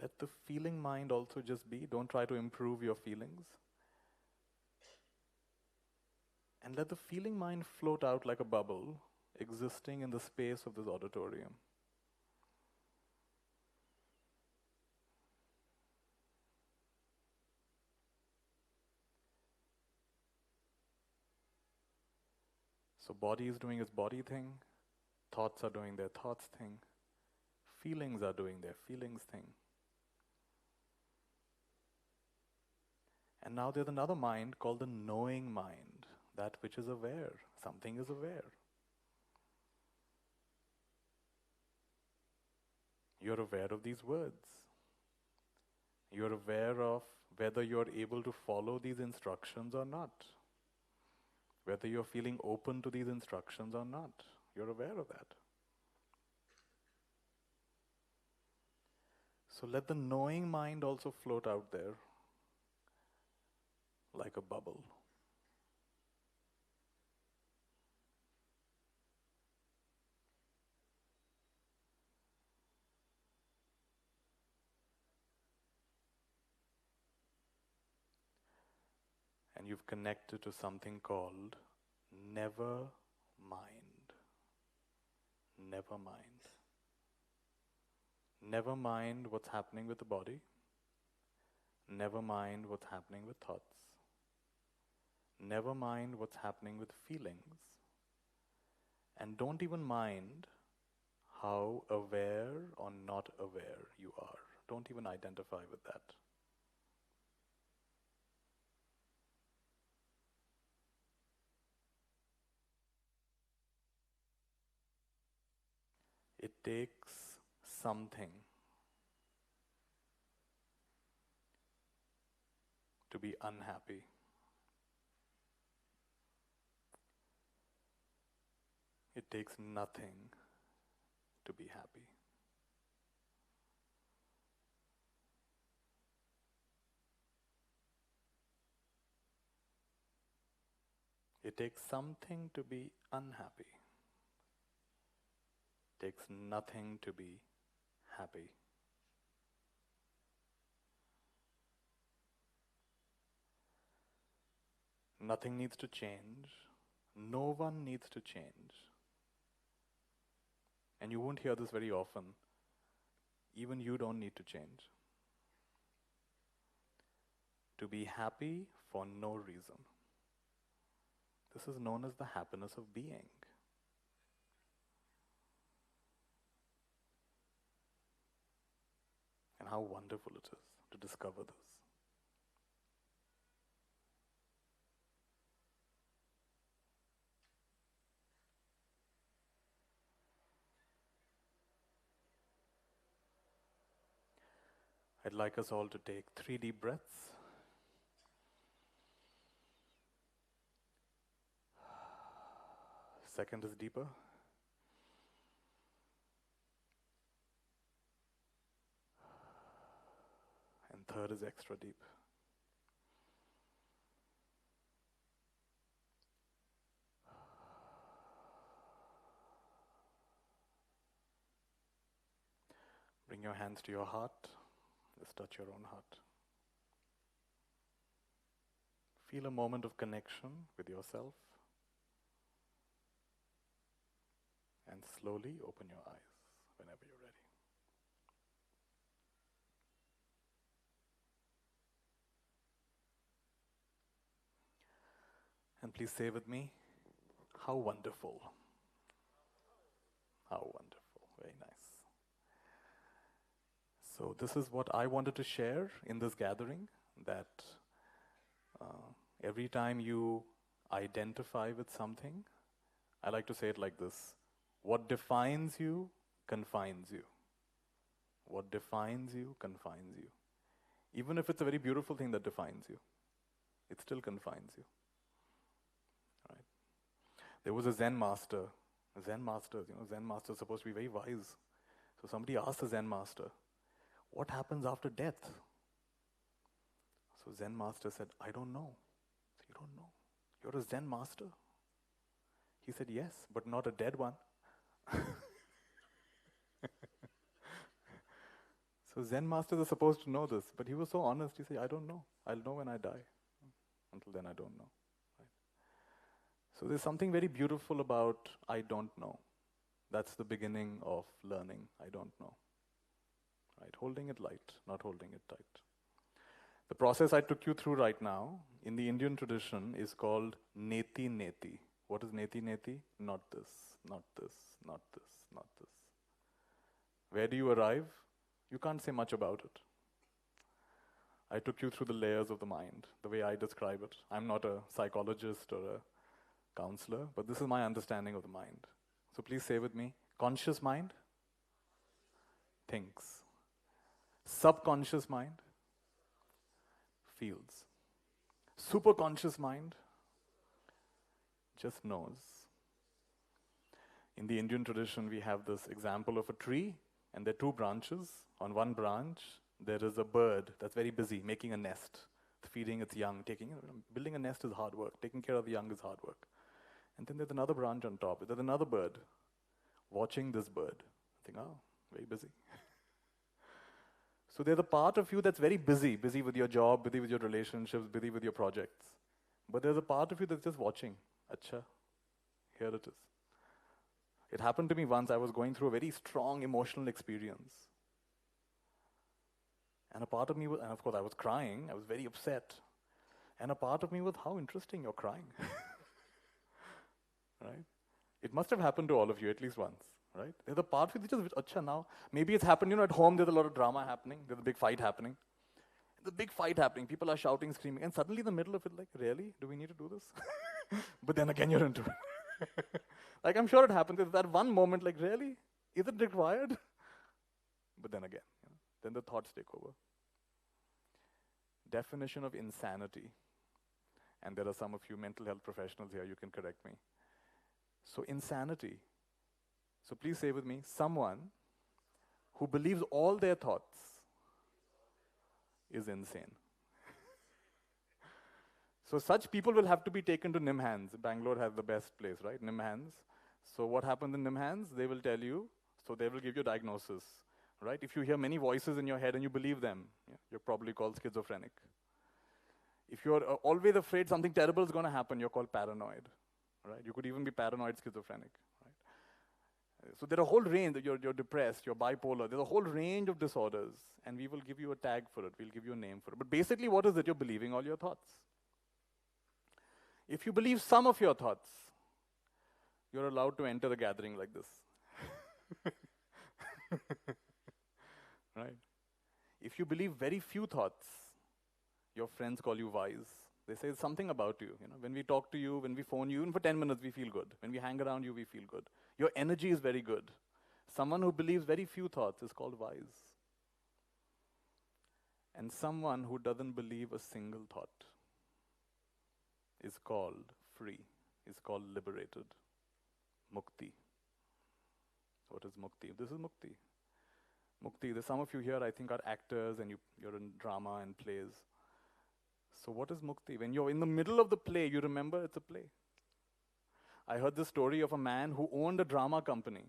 Let the feeling mind also just be. Don't try to improve your feelings. And let the feeling mind float out like a bubble, existing in the space of this auditorium. So body is doing its body thing, thoughts are doing their thoughts thing, feelings are doing their feelings thing. And now there's another mind called the knowing mind, that which is aware. Something is aware. You're aware of these words. You're aware of whether you're able to follow these instructions or not. Whether you're feeling open to these instructions or not. You're aware of that. So let the knowing mind also float out there like a bubble. And you've connected to something called never mind. Never mind. Never mind what's happening with the body. Never mind what's happening with thoughts. Never mind what's happening with feelings. And don't even mind how aware or not aware you are. Don't even identify with that. It takes something to be unhappy. It takes nothing to be happy. It takes something to be unhappy. It takes nothing to be happy. Nothing needs to change. No one needs to change. And you won't hear this very often. Even you don't need to change. To be happy for no reason. This is known as the happiness of being. And how wonderful it is to discover this. I'd like us all to take 3 deep breaths. Second is deeper. And third is extra deep. Bring your hands to your heart. Just touch your own heart. Feel a moment of connection with yourself. And slowly open your eyes whenever you're ready. And please say with me, how wonderful. How wonderful. Very nice. So this is what I wanted to share in this gathering, that every time you identify with something, I like to say it like this: what defines you confines you. What defines you confines you. Even if it's a very beautiful thing that defines you, it still confines you. Right? There was a Zen master. Zen masters are supposed to be very wise. So somebody asked the Zen master, what happens after death? So Zen master said, I don't know. So, you don't know? You're a Zen master? He said, yes, but not a dead one. So Zen masters are supposed to know this, but he was so honest. He said, I don't know. I'll know when I die. Until then, I don't know. Right? So there's something very beautiful about I don't know. That's the beginning of learning. I don't know. Right? Holding it light, not holding it tight. The process I took you through right now in the Indian tradition is called neti neti. What is neti neti? Not this, not this, not this, not this. Where do you arrive? You can't say much about it. I took you through the layers of the mind, the way I describe it. I'm not a psychologist or a counselor, but this is my understanding of the mind. So please say with me, conscious mind thinks. Subconscious mind feels. Super conscious mind just knows. In the Indian tradition, we have this example of a tree, and there are two branches. On one branch, there is a bird that's very busy making a nest, feeding its young, building a nest is hard work, taking care of the young is hard work. And then there's another branch on top. There's another bird watching this bird. I think, oh, very busy. So there's a part of you that's very busy with your job, busy with your relationships, busy with your projects. But there's a part of you that's just watching. Acha, here it is. It happened to me once. I was going through a very strong emotional experience. And a part of me was, and of course I was crying, I was very upset. And a part of me was, how interesting you're crying. Right? It must have happened to all of you at least once, right? There's a part of you just, acha, now, maybe it's happened, at home there's a lot of drama happening, there's a big fight happening. There's a big fight happening, people are shouting, screaming, and suddenly in the middle of it, like, really? Do we need to do this? But then again, you're into it. Like, I'm sure it happens. There's that one moment, like, really? Is it required? But then again, then the thoughts take over. Definition of insanity. And there are some of you mental health professionals here, you can correct me. So insanity. So please say with me, someone who believes all their thoughts is insane. So such people will have to be taken to NIMHANS. Bangalore has the best place, right? NIMHANS. So what happens in NIMHANS? They will tell you, so they will give you a diagnosis, right? If you hear many voices in your head and you believe them, you're probably called schizophrenic. If you're always afraid something terrible is going to happen, you're called paranoid, right? You could even be paranoid schizophrenic, right? So there are a whole range. You're depressed, you're bipolar. There's a whole range of disorders, and we will give you a tag for it. We'll give you a name for it. But basically, what is it? You're believing all your thoughts. If you believe some of your thoughts, you're allowed to enter the gathering like this. Right? If you believe very few thoughts, your friends call you wise. They say something about you. When we talk to you, when we phone you, even for 10 minutes, we feel good. When we hang around you, we feel good. Your energy is very good. Someone who believes very few thoughts is called wise. And someone who doesn't believe a single thought is called free, is called liberated. Mukti. What is mukti? This is mukti. Mukti, there's some of you here, I think, are actors and you're in drama and plays. So what is mukti? When you're in the middle of the play, you remember it's a play. I heard this story of a man who owned a drama company.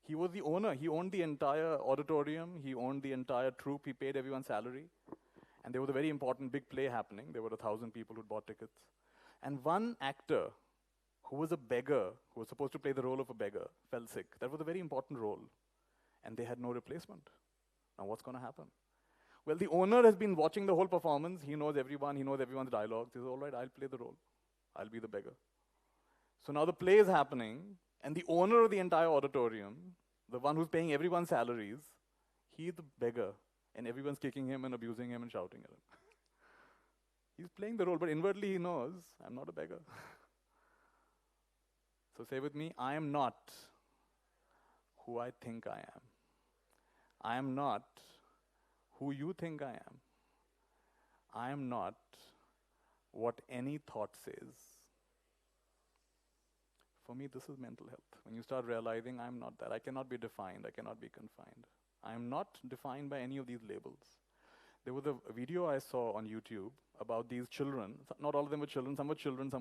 He was the owner. He owned the entire auditorium. He owned the entire troupe. He paid everyone's salary. And there was a very important big play happening. There were 1,000 people who bought tickets. And one actor who was a beggar, who was supposed to play the role of a beggar, fell sick. That was a very important role. And they had no replacement. Now what's going to happen? Well, the owner has been watching the whole performance. He knows everyone. He knows everyone's dialogue. He says, all right, I'll play the role. I'll be the beggar. So now the play is happening, and the owner of the entire auditorium, the one who's paying everyone's salaries, he's the beggar, and everyone's kicking him and abusing him and shouting at him. He's playing the role, but inwardly he knows, I'm not a beggar. So say with me, I am not who I think I am. I am not who you think I am. I am not what any thought says. For me, this is mental health. When you start realizing I'm not that, I cannot be defined, I cannot be confined. I am not defined by any of these labels. There was a video I saw on YouTube about these children. Not all of them were children, some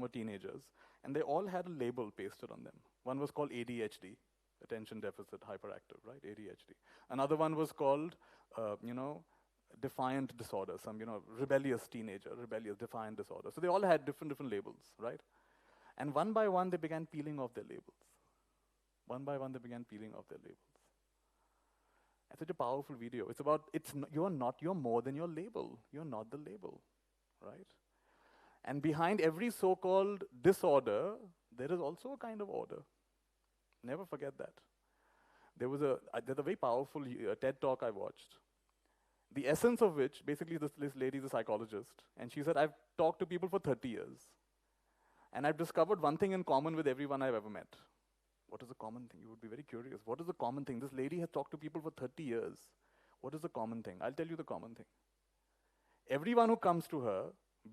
were teenagers. And they all had a label pasted on them. One was called ADHD, attention deficit hyperactive, right? ADHD. Another one was called, defiant disorder, some, rebellious teenager, rebellious, defiant disorder. So they all had different labels, right? And one by one, they began peeling off their labels. One by one, they began peeling off their labels. It's such a powerful video. It's about, you're more than your label. You're not the label, right? And behind every so-called disorder, there is also a kind of order. Never forget that. There's a very powerful TED talk I watched. The essence of which, basically this lady is a psychologist, and she said, I've talked to people for 30 years. And I've discovered one thing in common with everyone I've ever met. What is the common thing? You would be very curious. What is the common thing? This lady has talked to people for 30 years. What is the common thing? I'll tell you the common thing. everyone who comes to her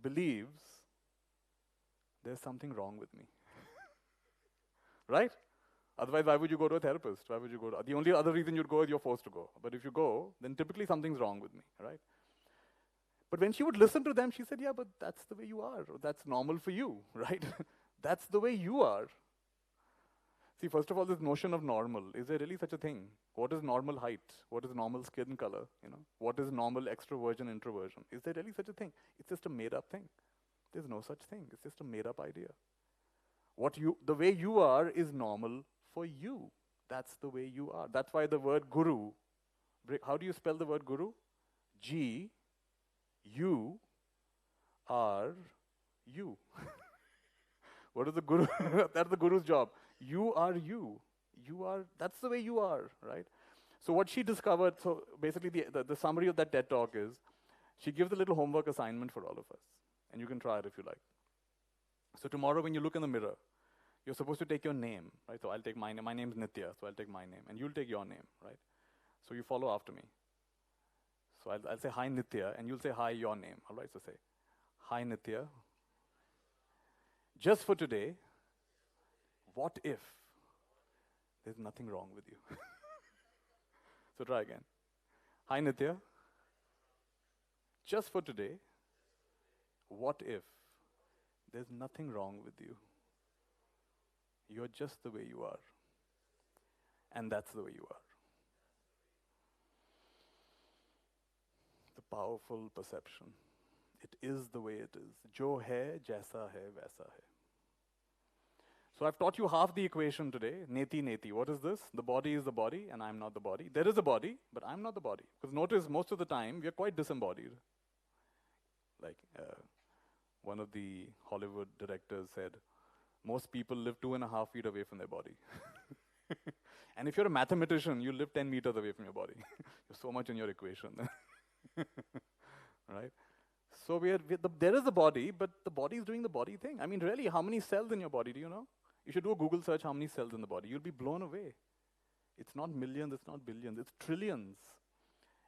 believes there's something wrong with me. Right? Otherwise, why would you go to a therapist? Why would you go to, the only other reason you'd go is you're forced to go. But if you go, then typically something's wrong with me, right? But when she would listen to them, she said, yeah, but that's the way you are. Or that's normal for you, right? That's the way you are. See, first of all, this notion of normal, is there really such a thing? What is normal height? What is normal skin color? What is normal extroversion, introversion? Is there really such a thing? It's just a made-up thing. There's no such thing. It's just a made-up idea. The way you are is normal for you. That's the way you are. That's why the word guru, how do you spell the word guru? G-U-R-U. What is the guru? That's the guru's job. You are you. That's the way you are, right? So what she discovered, so basically the summary of that TED talk is, she gives a little homework assignment for all of us. And you can try it if you like. So tomorrow when you look in the mirror, you're supposed to take your name, right? So I'll take my name. My name's Nitya, so I'll take my name. And you'll take your name, right? So you follow after me. So I'll say, hi, Nitya, and you'll say, hi, your name. All right, so say, hi, Nitya. Just for today, what if there's nothing wrong with you? So try again. Hi, Nitya. Just for today, what if there's nothing wrong with you? You're just the way you are. And that's the way you are. The powerful perception. It is the way it is. Jo hai, jaisa hai, vaisa hai. So I've taught you half the equation today. Neti, neti. What is this? The body is the body, and I'm not the body. There is a body, but I'm not the body. Because notice, most of the time, we are quite disembodied. Like one of the Hollywood directors said, most people live 2.5 feet away from their body. And if you're a mathematician, you live 10 meters away from your body. You're so much in your equation. Right? So there is a body, but the body is doing the body thing. I mean, really, how many cells in your body, do you know? You should do a Google search, how many cells in the body. You'll be blown away. It's not millions, it's not billions, it's trillions.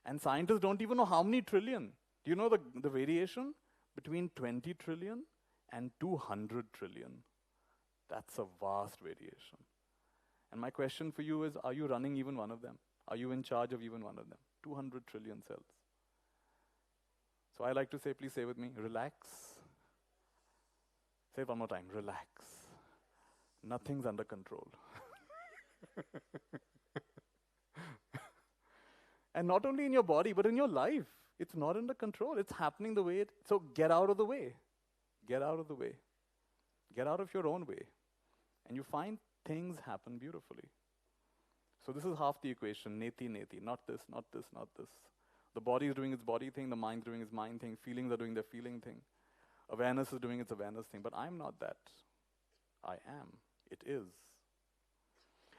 And scientists don't even know how many trillion. Do you know the variation between 20 trillion and 200 trillion? That's a vast variation. And my question for you is, are you running even one of them? Are you in charge of even one of them? 200 trillion cells. So I like to say, please say with me, relax. Say it one more time, relax. Nothing's under control. And not only in your body, but in your life. It's not under control. It's happening the way so get out of the way. Get out of the way. Get out of your own way. And you find things happen beautifully. So this is half the equation, neti, neti. Not this, not this, not this. The body is doing its body thing, the mind is doing its mind thing, feelings are doing their feeling thing. Awareness is doing its awareness thing, but I'm not that. I am. It is.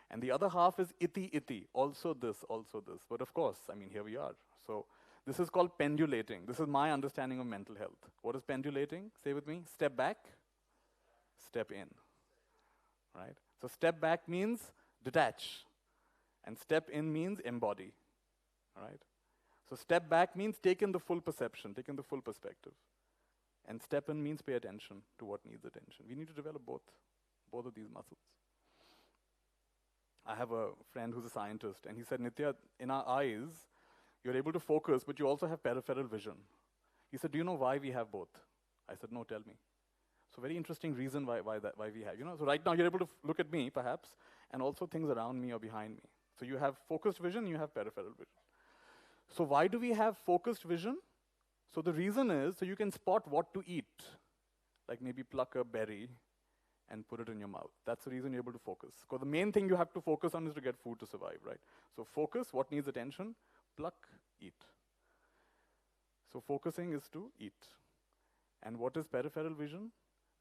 And the other half is iti, iti. Also this, also this. But of course, I mean, here we are. So this is called pendulating. This is my understanding of mental health. What is pendulating? Say with me. Step back, step in. Right? So step back means detach. And step in means embody. Right? So step back means take in the full perception, take in the full perspective. And step in means pay attention to what needs attention. We need to develop both of these muscles. I have a friend who's a scientist, and he said, Nitya, in our eyes, you're able to focus, but you also have peripheral vision. He said, do you know why we have both? I said, no, tell me. So very interesting reason why we have. So right now you're able to look at me, perhaps, and also things around me or behind me. So you have focused vision, you have peripheral vision. So why do we have focused vision? So the reason is so you can spot what to eat. Like maybe pluck a berry and put it in your mouth. That's the reason you're able to focus. Because the main thing you have to focus on is to get food to survive, right? So focus, what needs attention? Pluck, eat. So focusing is to eat. And what is peripheral vision?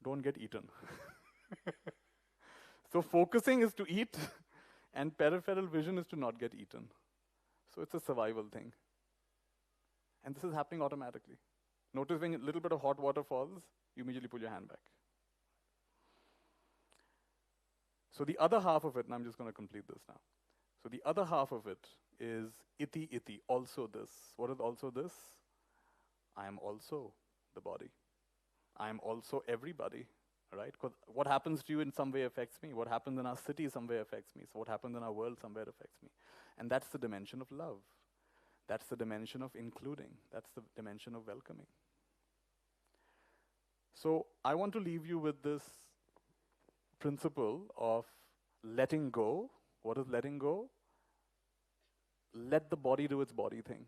Don't get eaten. So focusing is to eat, and peripheral vision is to not get eaten. So it's a survival thing. And this is happening automatically. Notice when a little bit of hot water falls, you immediately pull your hand back. So the other half of it, and I'm just going to complete this now. So the other half of it is iti, iti, also this. What is also this? I am also the body. I am also everybody, right? Because what happens to you in some way affects me. What happens in our city some way affects me. So what happens in our world somewhere affects me. And that's the dimension of love. That's the dimension of including. That's the dimension of welcoming. So I want to leave you with this principle of letting go. What is letting go? Let the body do its body thing.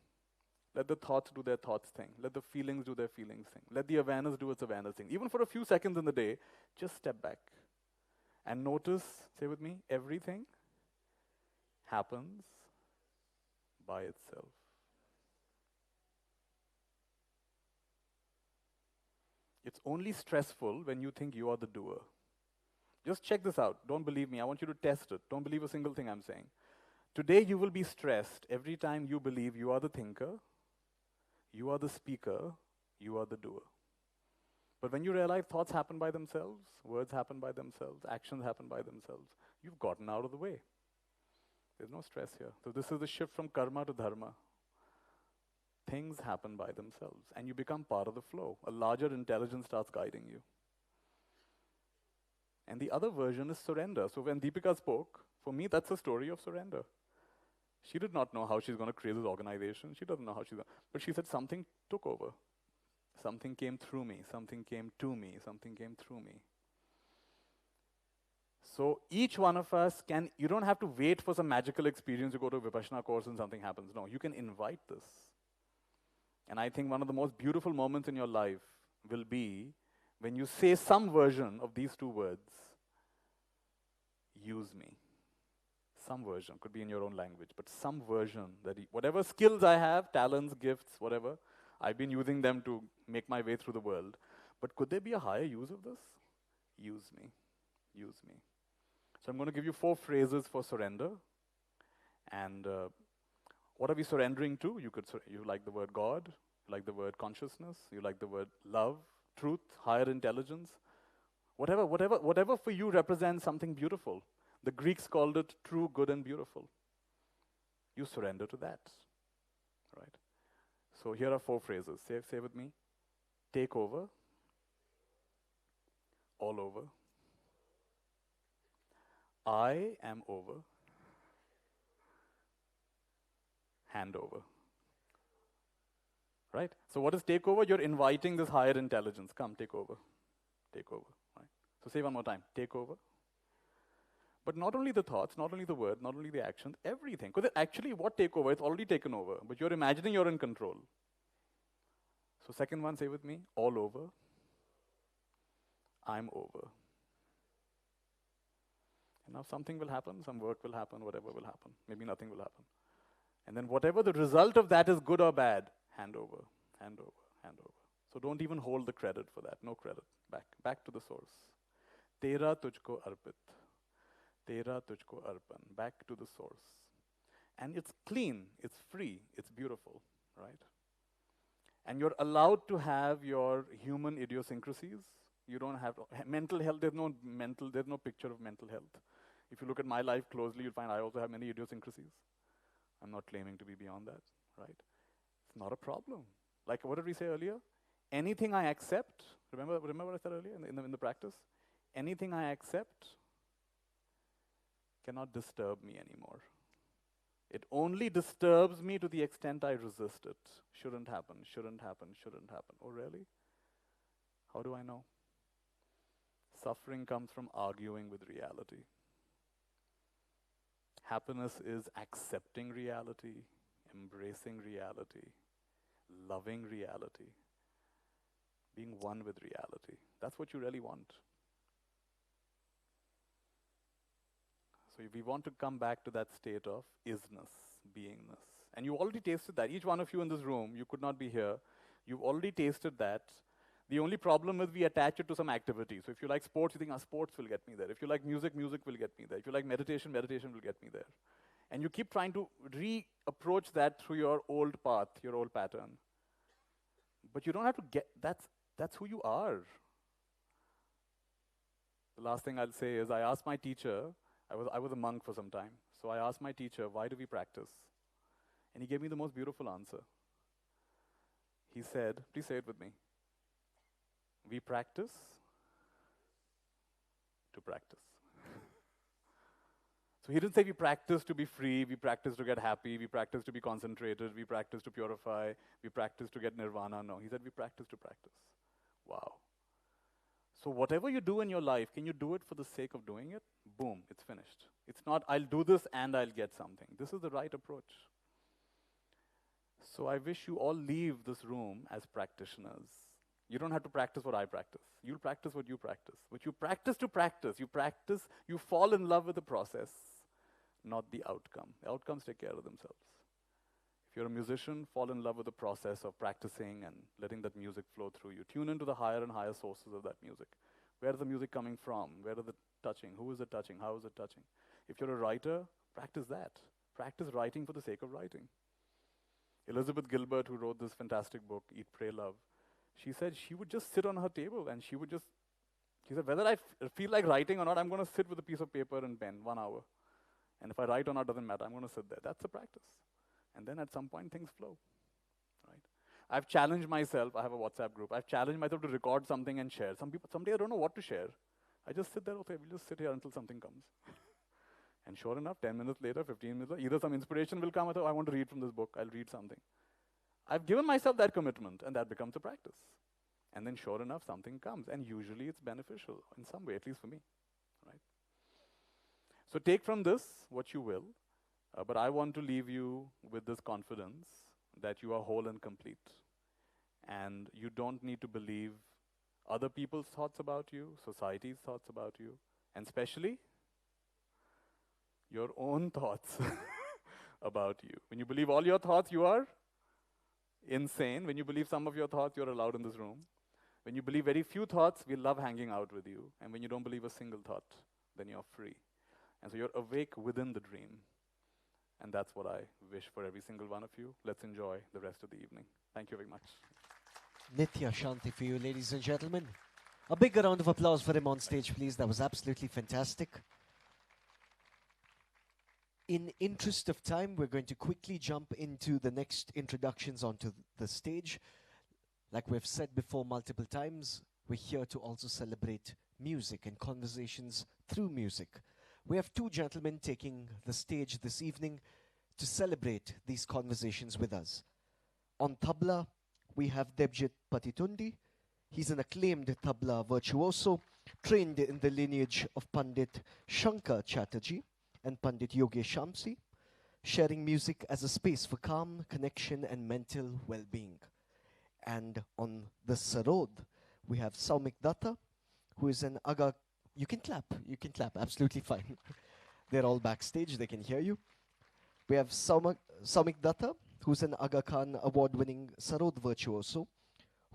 Let the thoughts do their thoughts thing. Let the feelings do their feelings thing. Let the awareness do its awareness thing. Even for a few seconds in the day, just step back and notice, say with me, everything happens by itself. It's only stressful when you think you are the doer. Just check this out. Don't believe me. I want you to test it. Don't believe a single thing I'm saying. Today you will be stressed every time you believe you are the thinker, you are the speaker, you are the doer. But when you realize thoughts happen by themselves, words happen by themselves, actions happen by themselves, you've gotten out of the way. There's no stress here. So this is the shift from karma to dharma. Things happen by themselves, and you become part of the flow. A larger intelligence starts guiding you. And the other version is surrender. So when Deepika spoke, for me, that's a story of surrender. She did not know how she's going to create this organization. She doesn't know how she's going to. But she said something took over. Something came through me. Something came to me. Something came through me. So each one of us can, you don't have to wait for some magical experience to go to a Vipassana course and something happens. No, you can invite this. And I think one of the most beautiful moments in your life will be when you say some version of these two words, use me. Some version, could be in your own language, but some version that whatever skills I have, talents, gifts, whatever, I've been using them to make my way through the world. But could there be a higher use of this? Use me. Use me. So I'm going to give you 4 phrases for surrender. And what are we surrendering to? You like the word God, you like the word consciousness, you like the word love, truth, higher intelligence. Whatever for you represents something beautiful. The Greeks called it true, good, and beautiful. You surrender to that, right? So here are 4 phrases. Say with me. Take over. All over. I am over. Hand over. Right? So what is take over? You're inviting this higher intelligence. Come, take over. Take over. Right? So say one more time. Take over. But not only the thoughts, not only the word, not only the actions, everything. Because actually what take over? It's already taken over. But you're imagining you're in control. So second one, say with me. All over. I'm over. And now something will happen, some work will happen, whatever will happen. Maybe nothing will happen. And then whatever the result of that is, good or bad, hand over, hand over, hand over. So don't even hold the credit for that. No credit. Back to the source. Tera tujhko arpit. Tera tujhko arpan. Back to the source. And it's clean, it's free, it's beautiful, right? And you're allowed to have your human idiosyncrasies. You don't have mental health. There's no picture of mental health. If you look at my life closely, you'll find I also have many idiosyncrasies. I'm not claiming to be beyond that, right? It's not a problem. Like what did we say earlier? Anything I accept. Remember what I said earlier in the practice. Anything I accept cannot disturb me anymore. It only disturbs me to the extent I resist it. Shouldn't happen. Shouldn't happen. Shouldn't happen. Oh, really? How do I know? Suffering comes from arguing with reality. Happiness is accepting reality, embracing reality, loving reality, being one with reality. That's what you really want. So we want to come back to that state of isness, beingness. And you already tasted that. Each one of you in this room, you could not be here. You've already tasted that. The only problem is we attach it to some activity. So if you like sports, you think, sports will get me there. If you like music, music will get me there. If you like meditation, meditation will get me there. And you keep trying to re-approach that through your old path, your old pattern. But you don't have to get, that's who you are. The last thing I'll say is I asked my teacher, I was a monk for some time. So I asked my teacher, why do we practice? And he gave me the most beautiful answer. He said, please say it with me. We practice to practice. So he didn't say we practice to be free, we practice to get happy, we practice to be concentrated, we practice to purify, we practice to get nirvana. No, he said we practice to practice. Wow. So whatever you do in your life, can you do it for the sake of doing it? Boom, it's finished. It's not, I'll do this and I'll get something. This is the right approach. So I wish you all leave this room as practitioners. You don't have to practice what I practice. You'll practice what you practice. But you practice to practice. You practice, you fall in love with the process, not the outcome. The outcomes take care of themselves. If you're a musician, fall in love with the process of practicing and letting that music flow through you. Tune into the higher and higher sources of that music. Where is the music coming from? Where is it touching? Who is it touching? How is it touching? If you're a writer, practice that. Practice writing for the sake of writing. Elizabeth Gilbert, who wrote this fantastic book, Eat, Pray, Love, she said she would just sit on her table and she said, whether I feel like writing or not, I'm going to sit with a piece of paper and pen 1 hour. And if I write or not, doesn't matter. I'm going to sit there. That's a practice. And then at some point, things flow. Right? I've challenged myself. I have a WhatsApp group. I've challenged myself to record something and share. Someday I don't know what to share. I just sit there, okay, we'll just sit here until something comes. And sure enough, 10 minutes later, 15 minutes later, either some inspiration will come, or I want to read from this book, I'll read something. I've given myself that commitment, and that becomes a practice. And then sure enough, something comes. And usually it's beneficial in some way, at least for me. Right? So take from this what you will, but I want to leave you with this confidence that you are whole and complete. And you don't need to believe other people's thoughts about you, society's thoughts about you, and especially your own thoughts about you. When you believe all your thoughts, you are insane. When you believe some of your thoughts, you're allowed in this room. When you believe very few thoughts, we love hanging out with you. And when you don't believe a single thought, then you're free. And so you're awake within the dream. And that's what I wish for every single one of you. Let's enjoy the rest of the evening. Thank you very much. Nitya Shanti for you, ladies and gentlemen. A big round of applause for him on stage, please. That was absolutely fantastic. In interest of time, we're going to quickly jump into the next introductions onto the stage. Like we've said before multiple times, we're here to also celebrate music and conversations through music. We have two gentlemen taking the stage this evening to celebrate these conversations with us. On tabla, we have Debjit Patitundi. He's an acclaimed tabla virtuoso, trained in the lineage of Pandit Shankar Chatterjee and Pandit Yogesh Shamsi, sharing music as a space for calm, connection, and mental well-being. And on the sarod, we have Saumik Datta, who is an Aga. You can clap, absolutely fine. They're all backstage, they can hear you. We have Saumik Datta, who's an Aga Khan award-winning sarod virtuoso,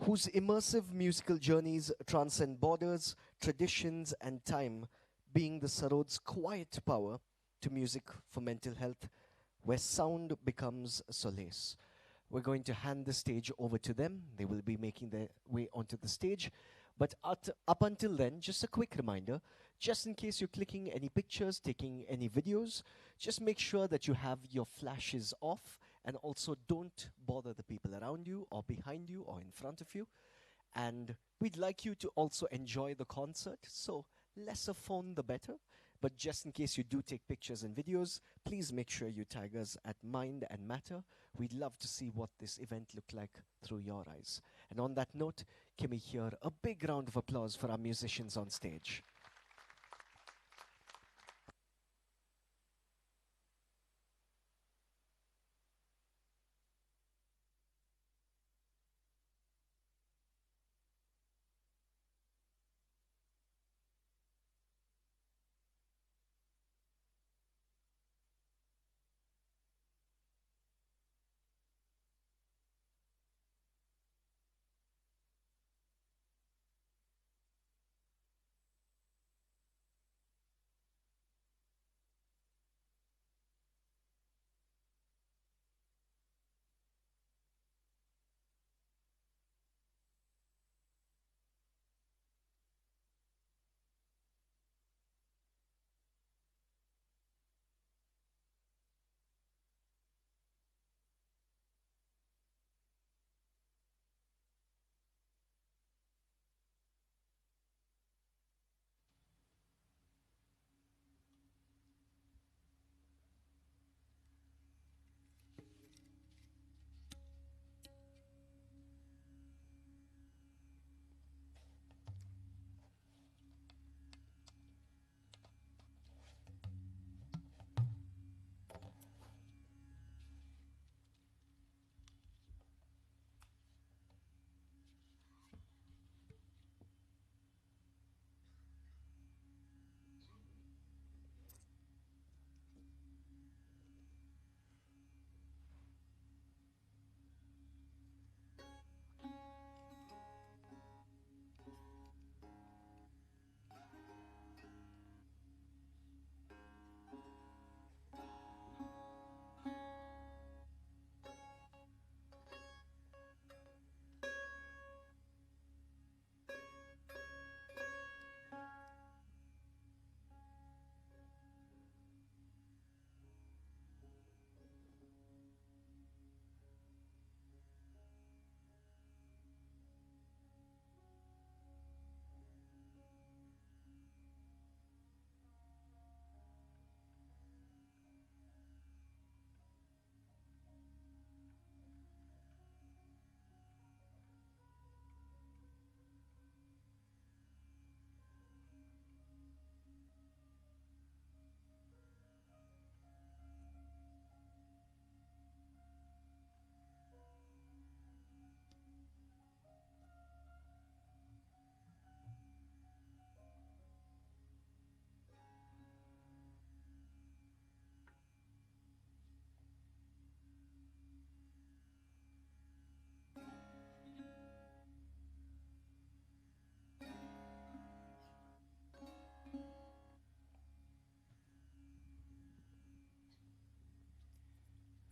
whose immersive musical journeys transcend borders, traditions, and time, being the sarod's quiet power to music for mental health, where sound becomes solace. We're going to hand the stage over to them. They will be making their way onto the stage. But up until then, just a quick reminder, just in case you're clicking any pictures, taking any videos, just make sure that you have your flashes off, and also don't bother the people around you or behind you or in front of you. And we'd like you to also enjoy the concert, so lesser phone the better. But just in case you do take pictures and videos, please make sure you tag us at Mind and Matter. We'd love to see what this event looked like through your eyes. And on that note, can we hear a big round of applause for our musicians on stage?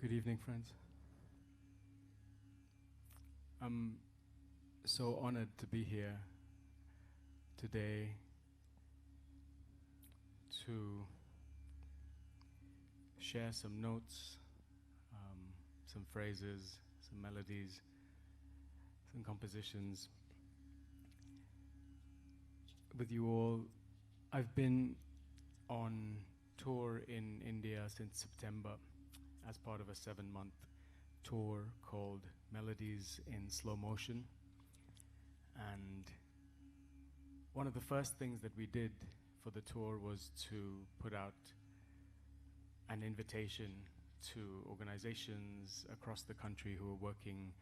Good evening, friends. I'm so honored to be here today to share some notes, some phrases, some melodies, some compositions with you all. I've been on tour in India since September as part of a 7-month tour called Melodies in Slow Motion. And one of the first things that we did for the tour was to put out an invitation to organizations across the country who are working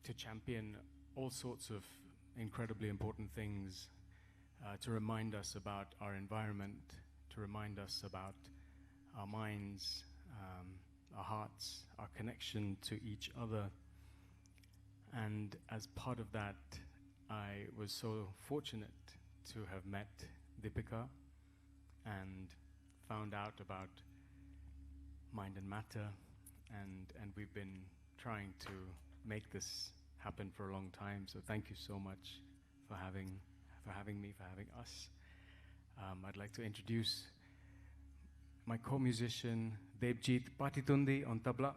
to champion all sorts of incredibly important things, to remind us about our environment, to remind us about our minds, our hearts, our connection to each other. And as part of that, I was so fortunate to have met Deepika and found out about Mind and Matter, and we've been trying to make this happen for a long time. So thank you so much for having me, for having us. I'd like to introduce my co-musician Debjit Patitundi on tabla.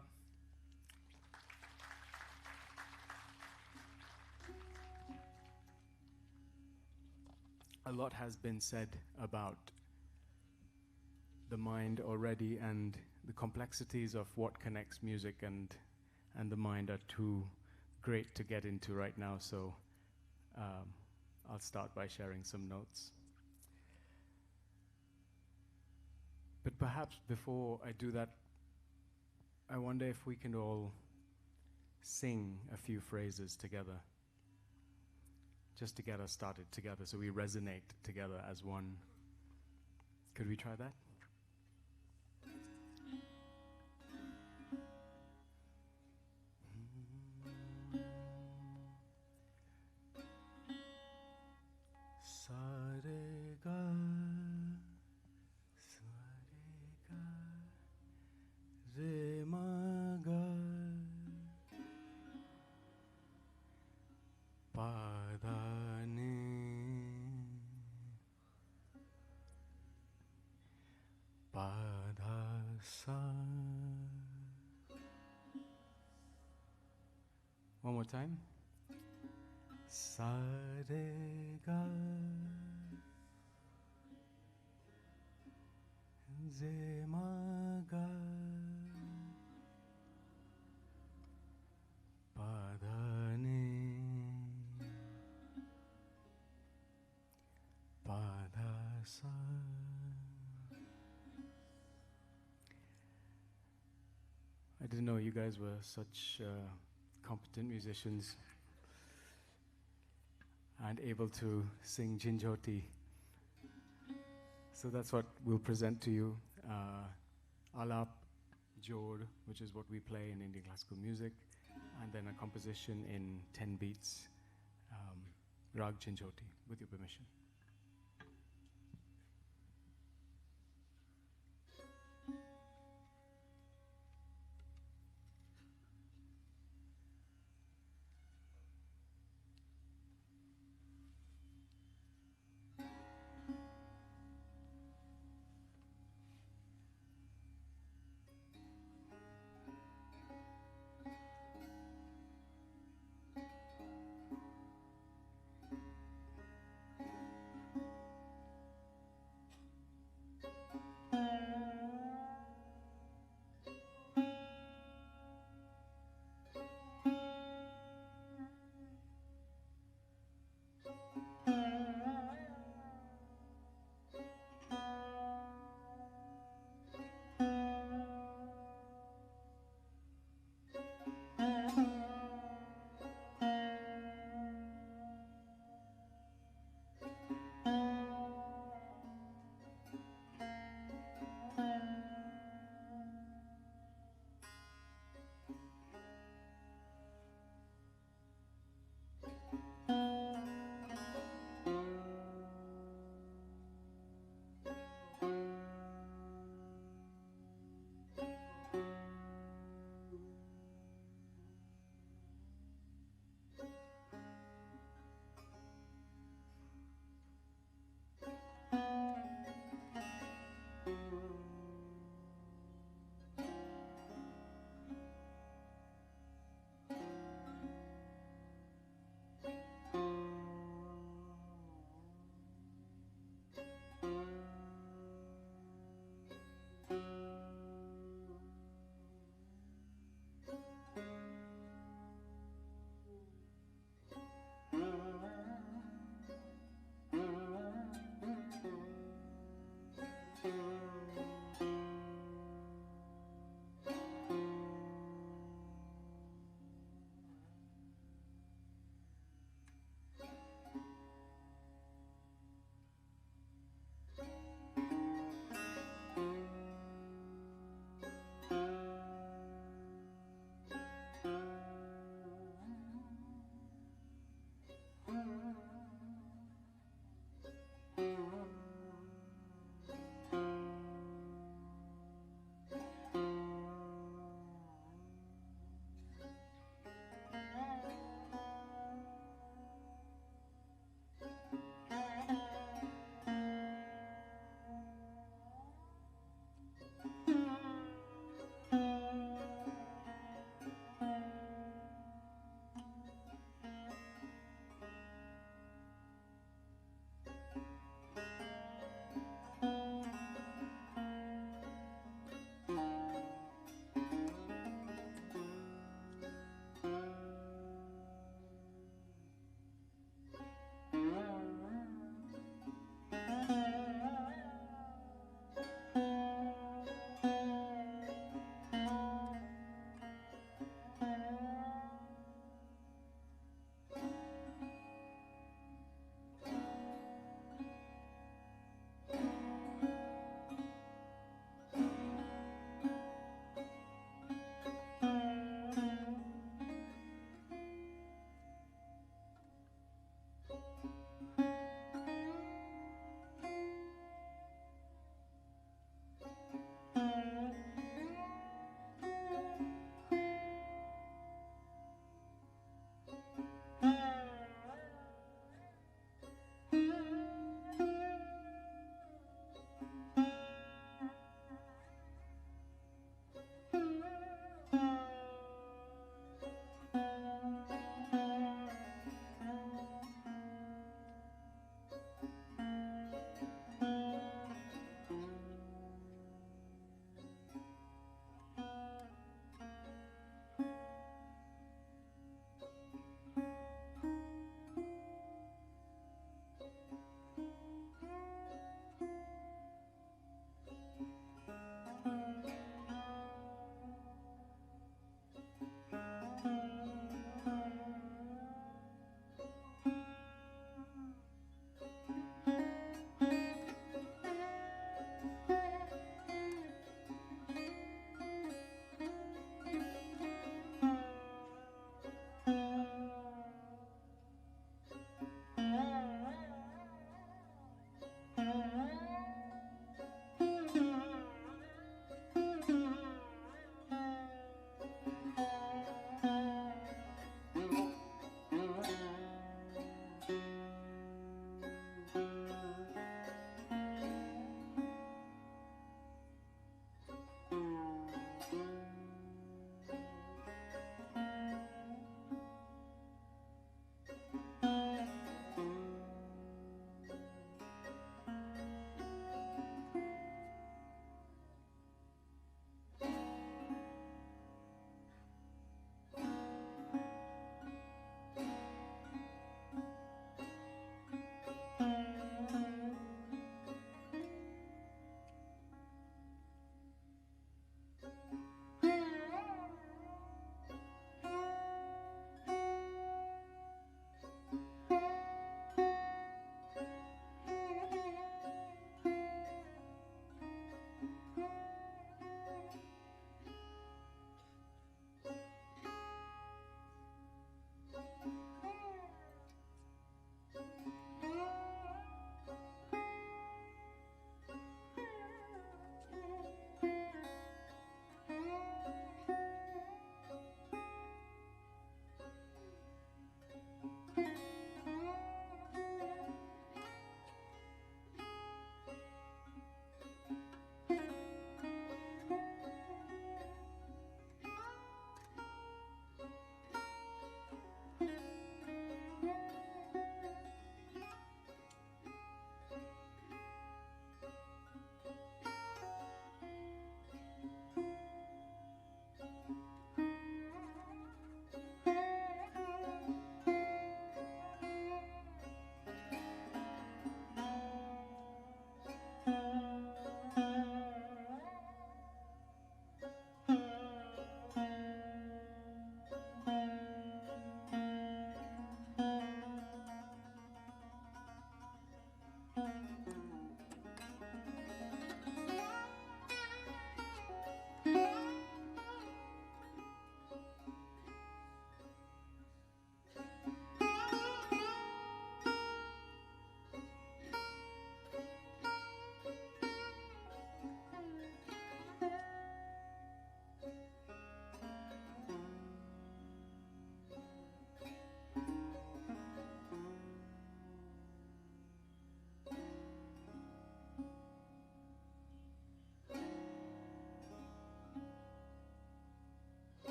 A lot has been said about the mind already, and the complexities of what connects music and the mind are too great to get into right now, so I'll start by sharing some notes. But perhaps before I do that, I wonder if we can all sing a few phrases together, just to get us started together, so we resonate together as one. Could we try that? One more time. Sa re ga ze ma ga pa da ni pa da sa. I didn't know you guys were such competent musicians and able to sing Jinjoti. So that's what we'll present to you. Alap, Jod, which is what we play in Indian classical music, and then a composition in 10 beats, Rag Jinjoti, with your permission.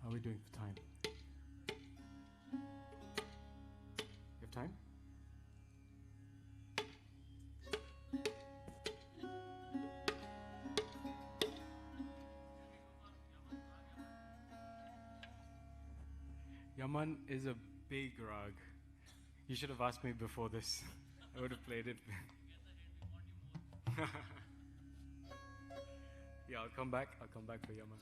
How are we doing for time? You have time? Yaman is a big rag. You should have asked me before this. I would have played it. Yeah, I'll come back. I'll come back for Yaman.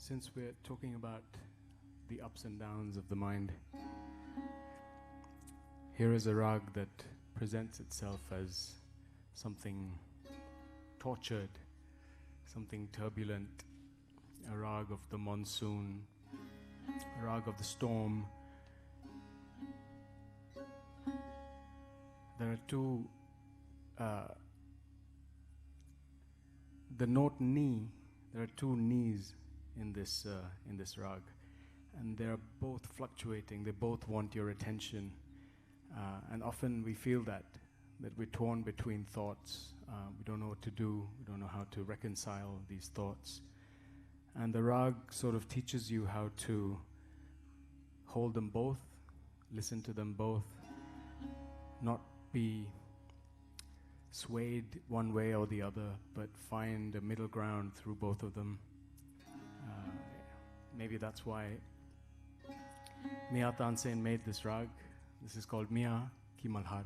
since we're talking about the ups and downs of the mind, here is a rag that presents itself as something tortured, something turbulent, a rag of the monsoon, a rag of the storm. There are two, the note ni, there are two knees in this rag, and they're both fluctuating. They both want your attention, and often we feel that we're torn between thoughts. We don't know what to do. We don't know how to reconcile these thoughts, and the rag sort of teaches you how to hold them both, listen to them both, not be swayed one way or the other, but find a middle ground through both of them. Maybe that's why Mia Tansen made this rag. This is called Mia Ki Malhar.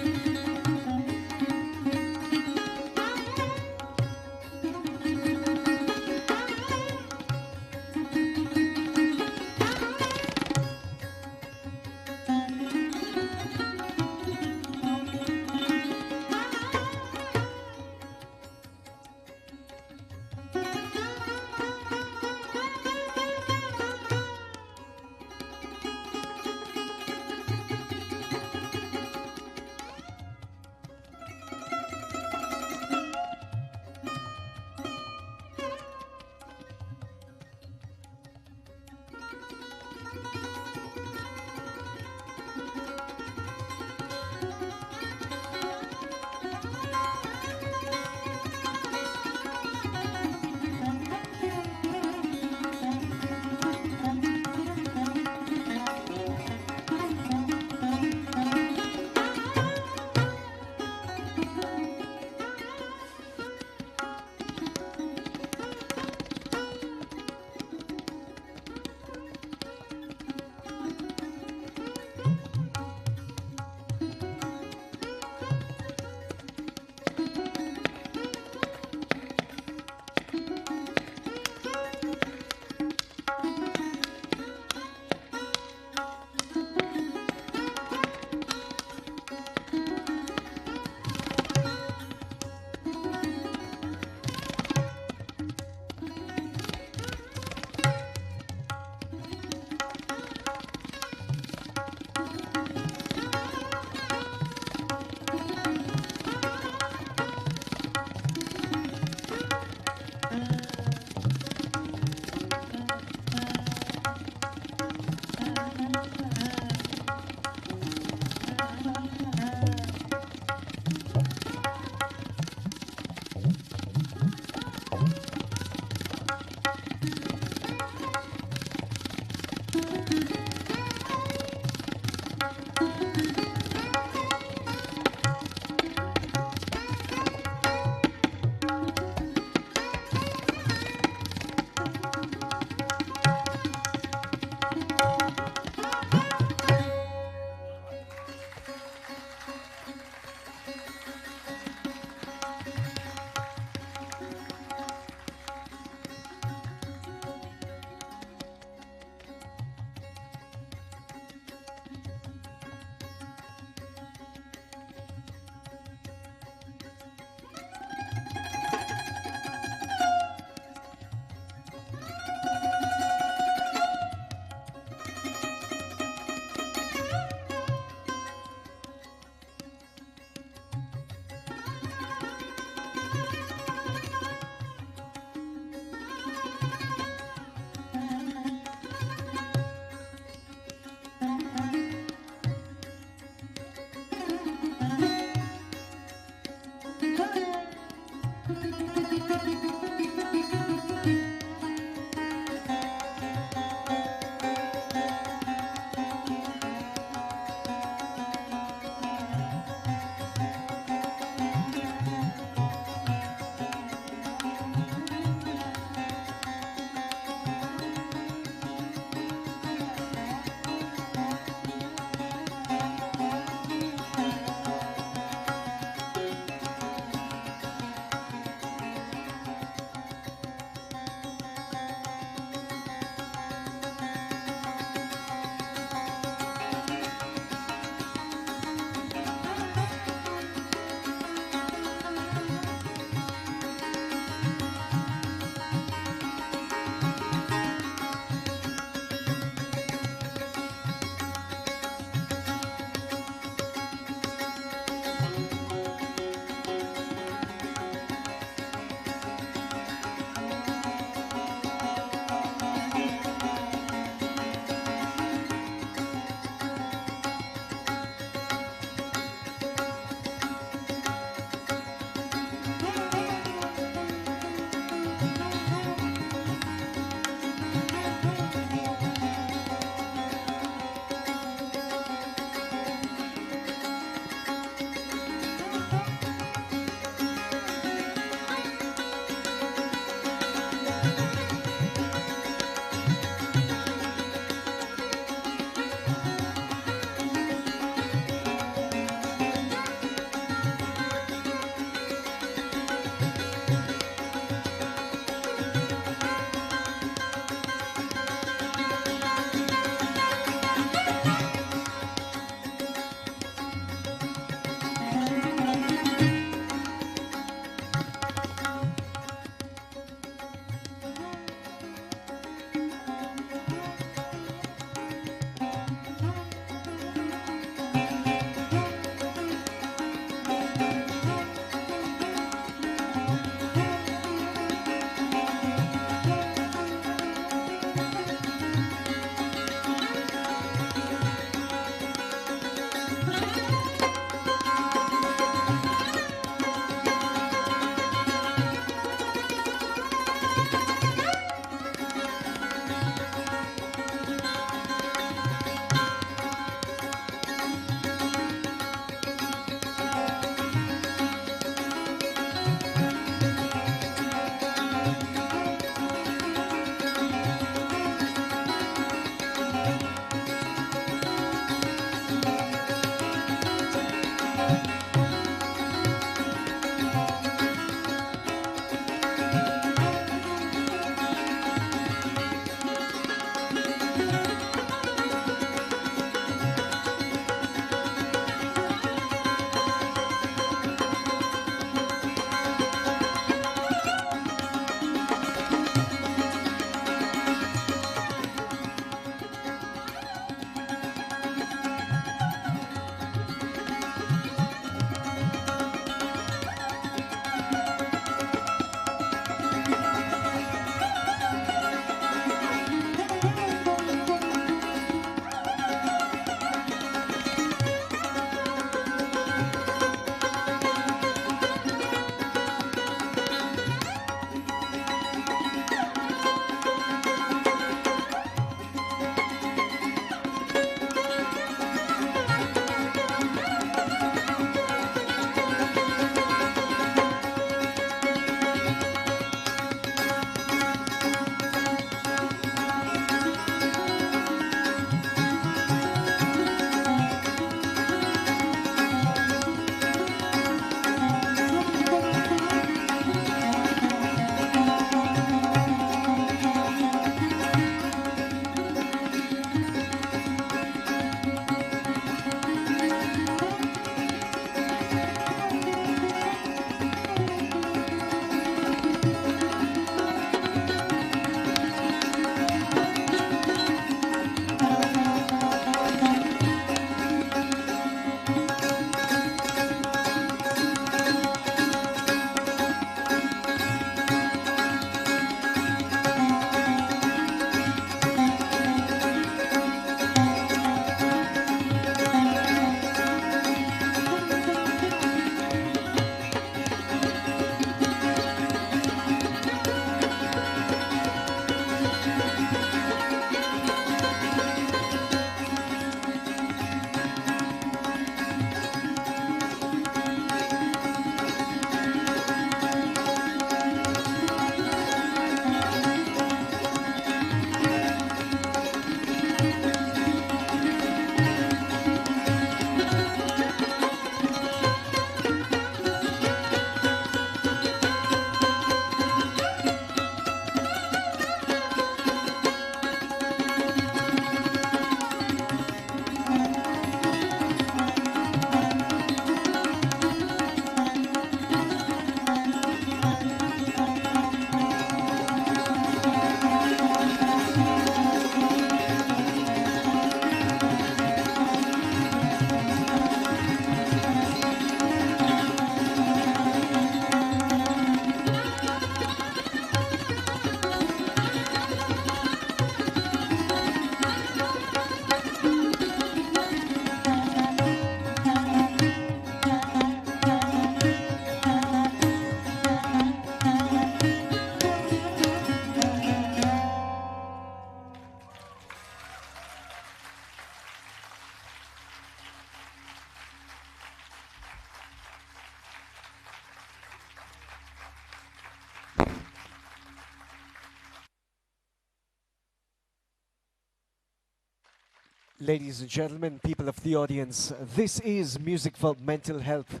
Ladies and gentlemen, people of the audience, this is Music for Mental Health.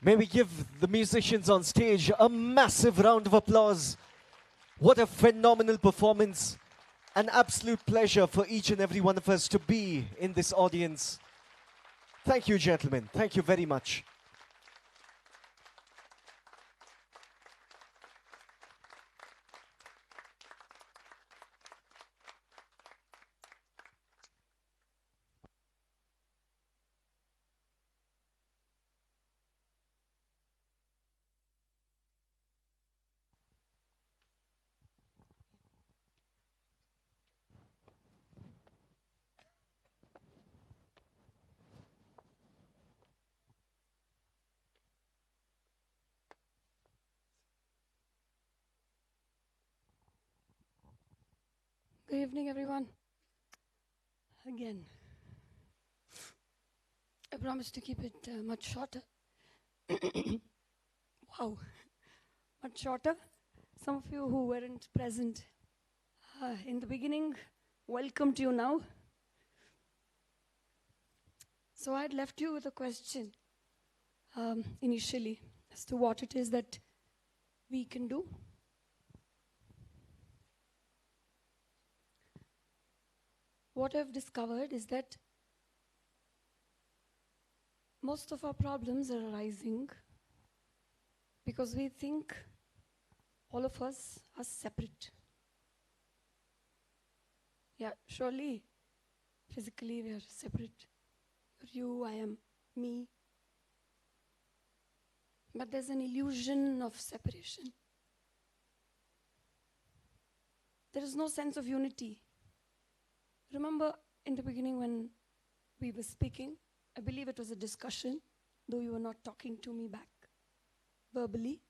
May we give the musicians on stage a massive round of applause. What a phenomenal performance. An absolute pleasure for each and every one of us to be in this audience. Thank you, gentlemen. Thank you very much. Good evening, everyone. Again, I promise to keep it much shorter. Wow, much shorter. Some of you who weren't present in the beginning, welcome to you now. So I had left you with a question initially as to what it is that we can do. What I've discovered is that most of our problems are arising because we think all of us are separate. Yeah, surely, physically we are separate. You're you, I am me. But there's an illusion of separation. There is no sense of unity. Remember in the beginning when we were speaking, I believe it was a discussion, though you were not talking to me back verbally.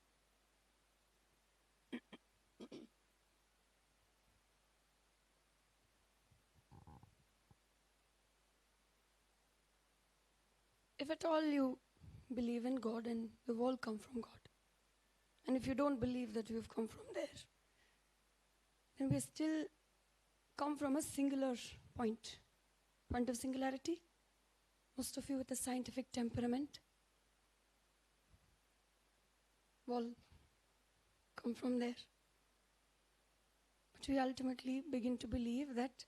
If at all you believe in God, and we've all come from God, and if you don't believe that we've come from there, then we still come from a singular point of singularity. Most of you with a scientific temperament all come from there. But we ultimately begin to believe that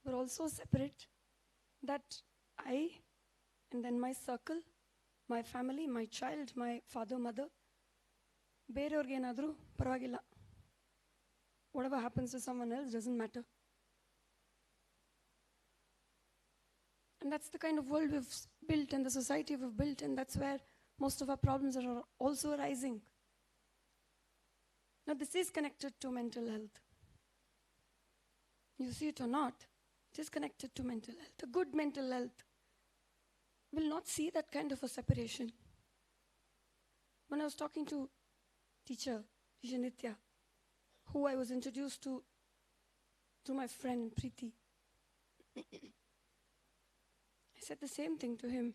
we're also separate, that I, and then my circle, my family, my child, my father, mother, ಬೇರೆಯವ್ರಿಗೇನಾದರೂ ಪರವಾಗಿಲ್ಲ. Whatever happens to someone else doesn't matter. And that's the kind of world we've built and the society we've built, and that's where most of our problems are also arising. Now, this is connected to mental health. You see it or not, it is connected to mental health. A good mental health will not see that kind of a separation. When I was talking to teacher Nitya, who I was introduced to through my friend Preeti, I said the same thing to him.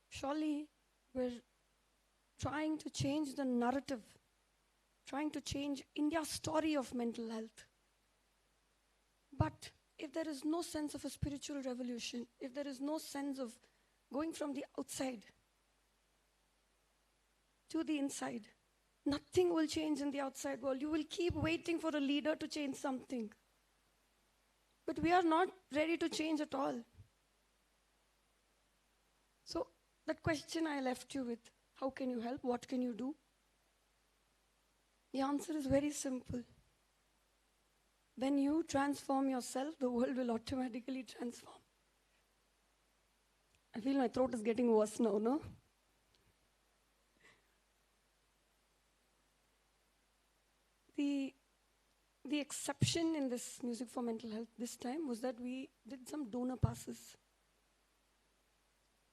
Surely we're trying to change the narrative, trying to change India's story of mental health. But if there is no sense of a spiritual revolution, if there is no sense of going from the outside to the inside, nothing will change in the outside world. You will keep waiting for a leader to change something. But we are not ready to change at all. So that question I left you with, how can you help? What can you do? The answer is very simple. When you transform yourself, the world will automatically transform. I feel my throat is getting worse now, no? The exception in this Music for Mental Health this time was that we did some donor passes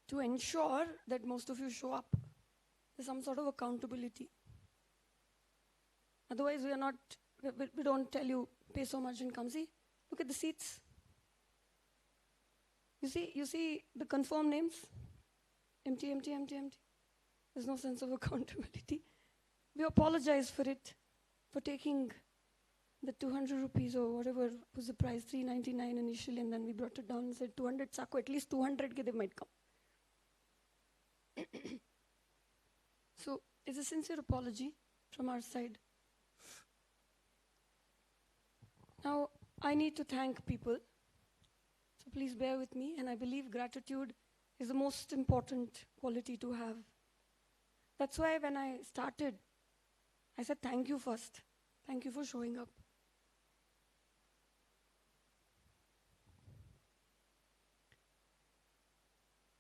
to ensure that most of you show up. There's some sort of accountability. Otherwise, we don't tell you, pay so much and come. See, look at the seats. You see the confirmed names? Empty, empty, empty, empty. There's no sense of accountability. We apologize for it, for taking the 200 rupees or whatever was the price, 399 initially, and then we brought it down and said 200 Sako, at least 200 ke they might come. So it's a sincere apology from our side. Now, I need to thank people. So please bear with me, and I believe gratitude is the most important quality to have. That's why when I started, I said thank you first. Thank you for showing up.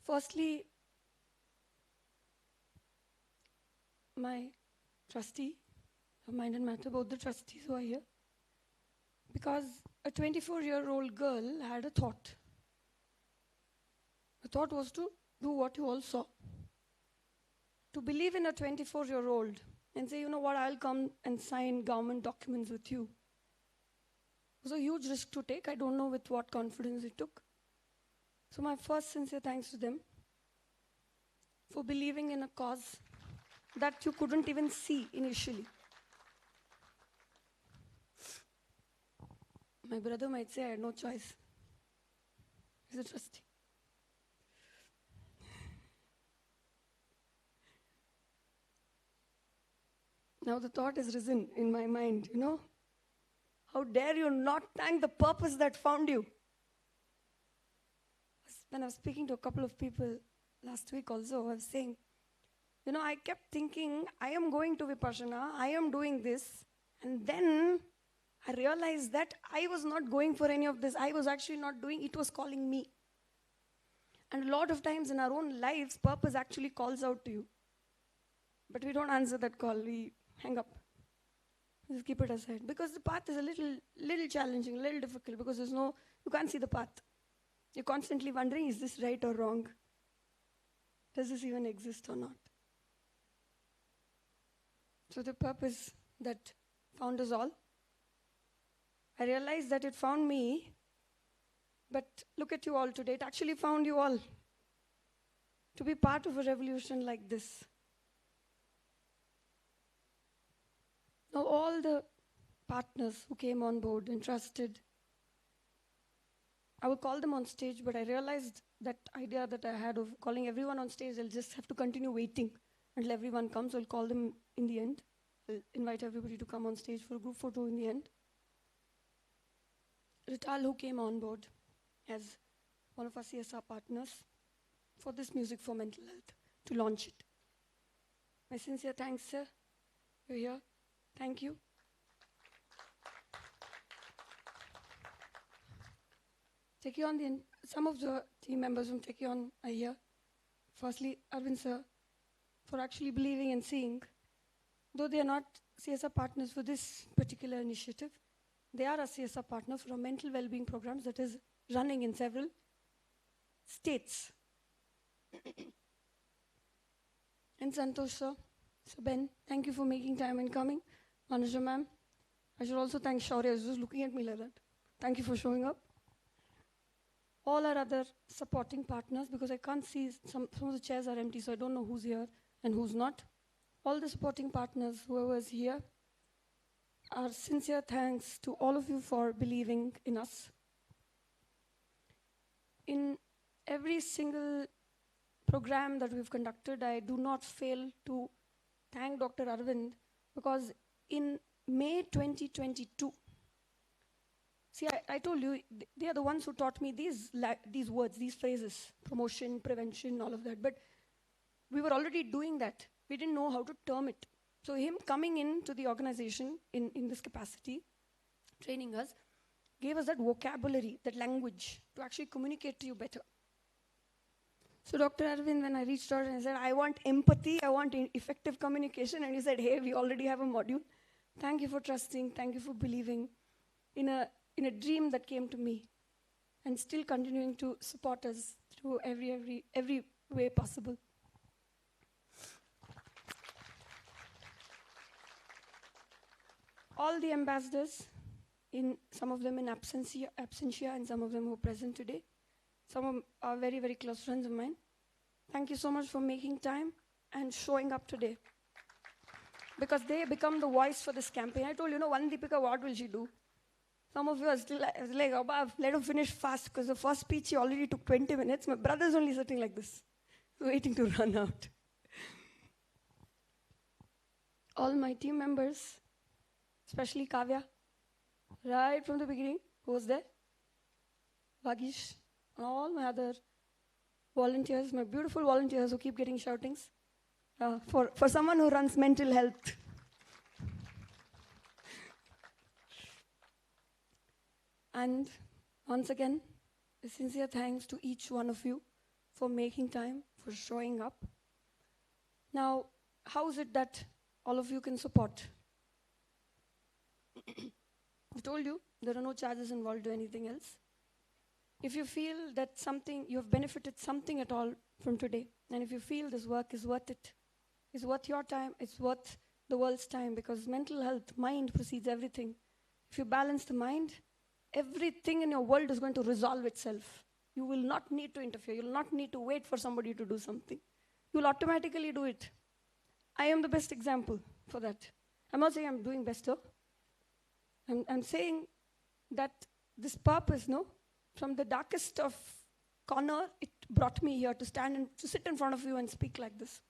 Firstly, my trustee of Mind and Matter, both the trustees who are here, because a 24-year-old girl had a thought. The thought was to do what you all saw. To believe in a 24-year-old and say, you know what, I'll come and sign government documents with you. It was a huge risk to take. I don't know with what confidence it took. So my first sincere thanks to them for believing in a cause that you couldn't even see initially. My brother might say I had no choice. He's a trustee. Now the thought has risen in my mind, you know, how dare you not thank the purpose that found you? When I was speaking to a couple of people last week also, I was saying, you know, I kept thinking, I am going to Vipassana, I am doing this, and then I realized that I was not going for any of this. I was actually not doing, it was calling me. And a lot of times in our own lives, purpose actually calls out to you. But we don't answer that call, we hang up. Just keep it aside. Because the path is a little challenging, a little difficult, because there's no, you can't see the path. You're constantly wondering, is this right or wrong? Does this even exist or not? So the purpose that found us all, I realized that it found me, but look at you all today, it actually found you all to be part of a revolution like this. Now all the partners who came on board and trusted, I would call them on stage, but I realized that idea that I had of calling everyone on stage, I'll just have to continue waiting until everyone comes. I'll call them in the end. I'll invite everybody to come on stage for a group photo in the end. Rital, who came on board as one of our CSR partners for this Music for Mental Health, to launch it. My sincere thanks, sir. You're here. Thank you. Techion, some of the team members from Techion are here. Firstly, Arvind sir, for actually believing and seeing. Though they are not CSR partners for this particular initiative, they are a CSR partner for our mental well-being programs that is running in several states. And Santosh sir, so Ben, thank you for making time and coming. Manuja ma'am, I should also thank Shaurya, who's just looking at me like that. Thank you for showing up. All our other supporting partners, because I can't see, some of the chairs are empty, so I don't know who's here and who's not. All the supporting partners, whoever is here, our sincere thanks to all of you for believing in us. In every single program that we've conducted, I do not fail to thank Dr. Arvind, because in May 2022, see, I told you, they are the ones who taught me these words, these phrases, promotion, prevention, all of that. But we were already doing that. We didn't know how to term it. So him coming into the organization in this capacity, training us, gave us that vocabulary, that language, to actually communicate to you better. So Dr. Arvind, when I reached out and I said, I want empathy, I want effective communication, and he said, hey, we already have a module. Thank you for trusting, thank you for believing in a dream that came to me, and still continuing to support us through every way possible. All the ambassadors, some of them in absentia, and some of them who are present today. Some of them are very, very close friends of mine. Thank you so much for making time and showing up today. because they become the voice for this campaign. I told, one Deepika, what will she do? Some of you are still like, Abba, let him finish fast, because the first speech he already took 20 minutes. My brother's only sitting like this, waiting to run out. All my team members, especially Kavya, right from the beginning, who was there? Vagish, and all my other volunteers, my beautiful volunteers who keep getting shoutings. For someone who runs mental health. And once again, a sincere thanks to each one of you for making time, for showing up. Now, how is it that all of you can support? I told you, there are no charges involved or anything else. If you feel that you have benefited something at all from today, and if you feel this work is worth it, is worth your time, it's worth the world's time, because mental health, mind precedes everything. If you balance the mind, everything in your world is going to resolve itself. You will not need to interfere. You will not need to wait for somebody to do something. You will automatically do it. I am the best example for that. I'm not saying I'm doing best, though. I'm saying that this purpose, from the darkest of corner, it brought me here to stand and to sit in front of you and speak like this.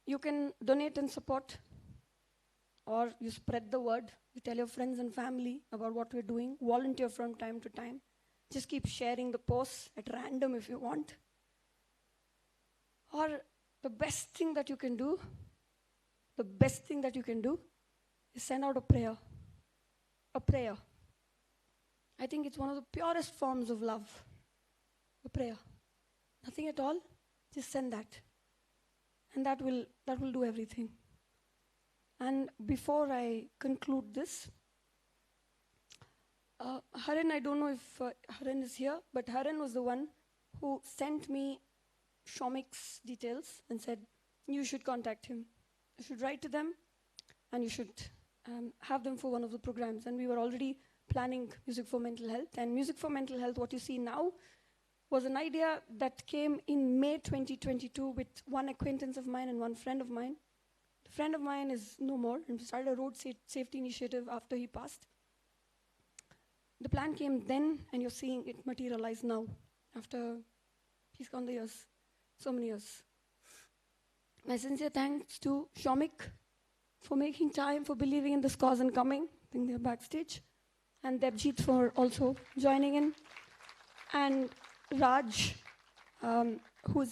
You can donate and support, or you spread the word. You tell your friends and family about what we're doing. Volunteer from time to time. Just keep sharing the posts at random if you want. Or the best thing that you can do is send out a prayer. A prayer. I think it's one of the purest forms of love. A prayer. Nothing at all, just send that. And that will do everything. And before I conclude this, Haran, I don't know if Haran is here, but Haran was the one who sent me Shomik's details and said, you should contact him. You should write to them, and you should have them for one of the programs. And we were already planning Music for Mental Health. And Music for Mental Health, what you see now, was an idea that came in May 2022 with one acquaintance of mine and one friend of mine. The friend of mine is no more and started a road safety initiative after he passed. The plan came then, and you're seeing it materialize now, after he's gone the years, so many years. My sincere thanks to Shomik for making time, for believing in this cause and coming. I think they're backstage. And Debjit for also joining in. And Raj, who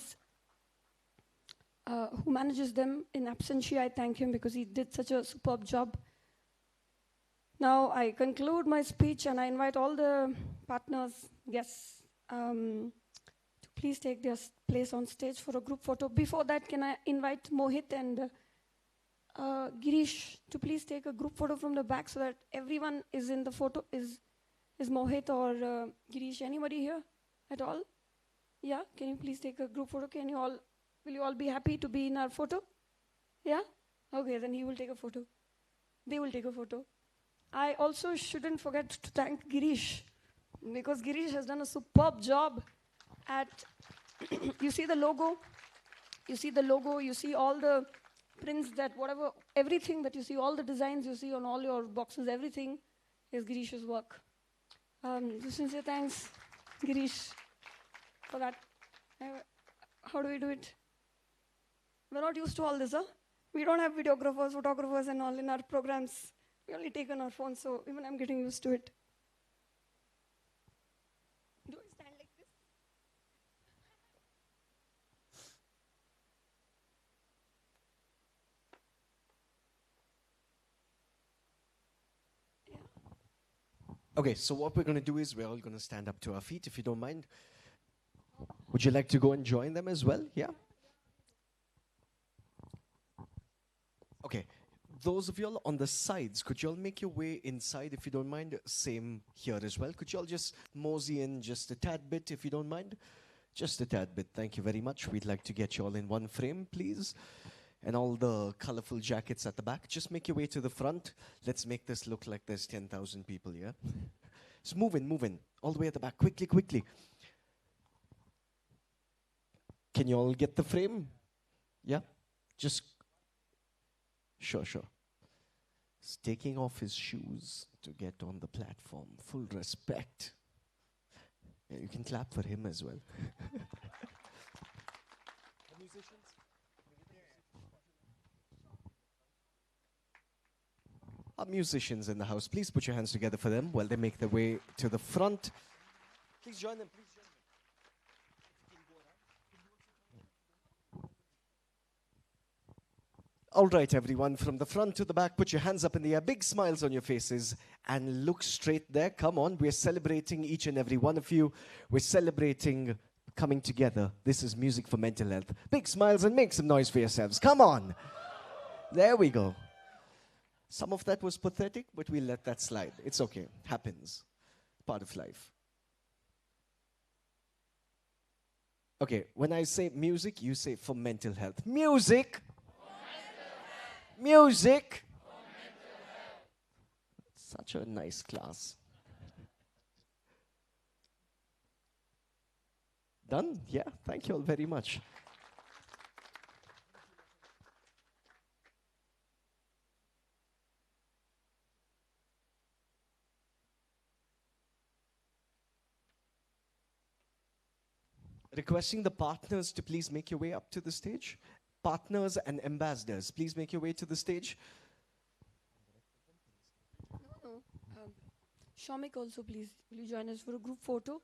manages them in absentia, I thank him because he did such a superb job. Now I conclude my speech and I invite all the partners, guests, to please take their place on stage for a group photo. Before that, can I invite Mohit and Girish to please take a group photo from the back so that everyone is in the photo. Is Mohit or Girish, anybody here at all? Yeah, can you please take a group photo? Will you all be happy to be in our photo? Yeah? Okay, then he will take a photo. They will take a photo. I also shouldn't forget to thank Girish, because Girish has done a superb job at, you see the logo, you see all the prints, that whatever, everything that you see, all the designs you see on all your boxes, everything is Girish's work. Sincere thanks, Girish, for that. How do we do it? We're not used to all this, huh? We don't have videographers, photographers and all in our programs. We only take on our phones, so even I'm getting used to it. Do I stand like this? Okay, so what we're going to do is we're all going to stand up to our feet, if you don't mind. Would you like to go and join them as well? Yeah? Okay. Those of you all on the sides, could you all make your way inside, if you don't mind? Same here as well. Could you all just mosey in just a tad bit, if you don't mind? Just a tad bit. Thank you very much. We'd like to get you all in one frame, please. And all the colorful jackets at the back. Just make your way to the front. Let's make this look like there's 10,000 people here. Just move in. All the way at the back. Quickly. Can you all get the frame? Yeah? Just Sure, sure. He's taking off his shoes to get on the platform. Full respect. Yeah, you can clap for him as well. Our musicians in the house, please put your hands together for them while they make their way to the front. Please join them. Please join them. All right, everyone, from the front to the back, put your hands up in the air, big smiles on your faces, and look straight there. Come on, we're celebrating each and every one of you. We're celebrating coming together. This is music for mental health. Big smiles and make some noise for yourselves. Come on. There we go. Some of that was pathetic, but we'll let that slide. It's okay. Happens. Part of life. Okay, when I say music, you say for mental health. Music. Music. Such a nice class. Done? Yeah, thank you all very much. Requesting the partners to please make your way up to the stage. Partners and ambassadors, please make your way to the stage. No. Shamik also, please, will you join us for a group photo?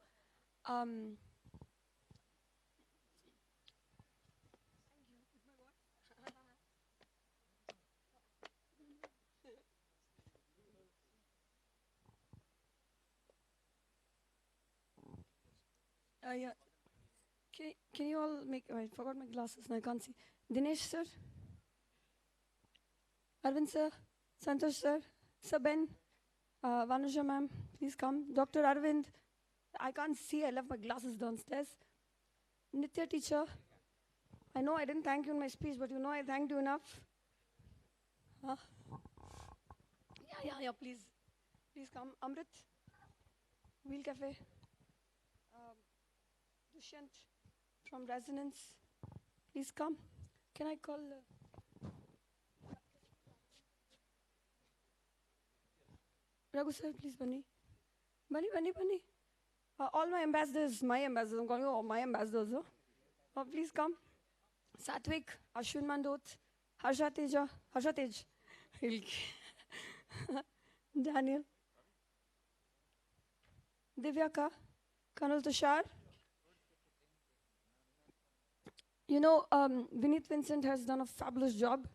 Yeah. Can you all make... I forgot my glasses and I can't see. Dinesh sir? Arvind sir? Santosh sir? Saben? Vanuja ma'am, please come. Dr. Arvind? I can't see, I left my glasses downstairs. Nitya teacher? I know I didn't thank you in my speech, but you know I thanked you enough. Huh? Yeah, please. Please come. Amrit? Wheel Cafe? Dushyant from Resonance, please come. Can I call? Raghu sir, please, Bunny. Bunny. All my ambassadors, I'm calling you all my ambassadors. Please come. Satvik, Ashwin Mandot, Harsha Tej, Daniel, Divyaka, Kanal Tushar. You know, Vineet Vincent has done a fabulous job.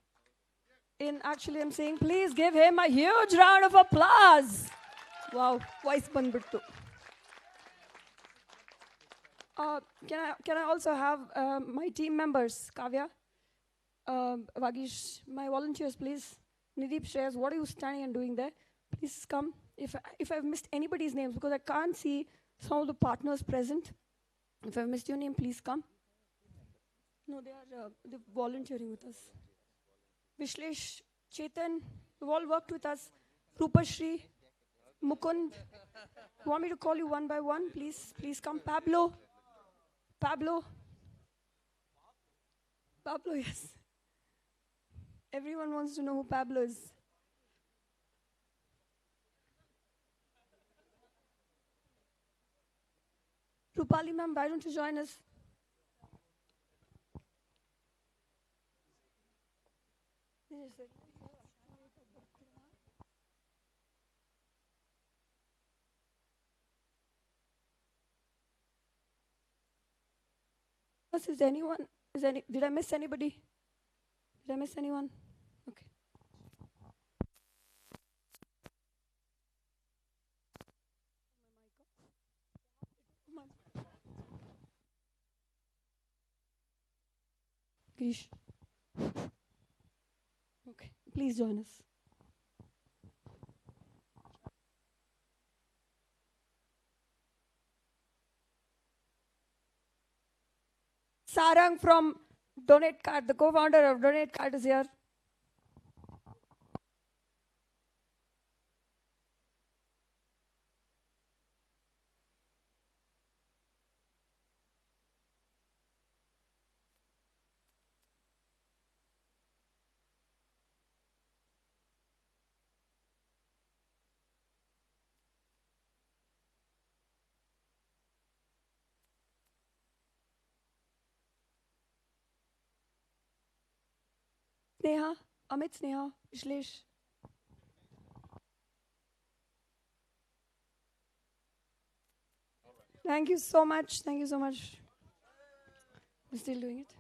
Actually, I'm saying, please give him a huge round of applause. Wow, voice banbittu. Can I also have my team members, Kavya, Vagish, my volunteers, please. Nideep, Shreyas, what are you standing and doing there? Please come. If I've missed anybody's names, because I can't see some of the partners present. If I've missed your name, please come. No, they're volunteering with us. Vishlesh, Chetan, you've all worked with us. Rupashri, Mukund. You want me to call you one by one? Please come. Pablo, yes. Everyone wants to know who Pablo is. Rupali ma'am, why don't you join us? Did I miss anybody? Did I miss anyone? Okay. Grish. Okay, please join us. Sarang from Donate Card, the co-founder of Donate Card is here. Sneha, Amit, Sneha, Vishlesh. Thank you so much. Thank you so much. We're still doing it.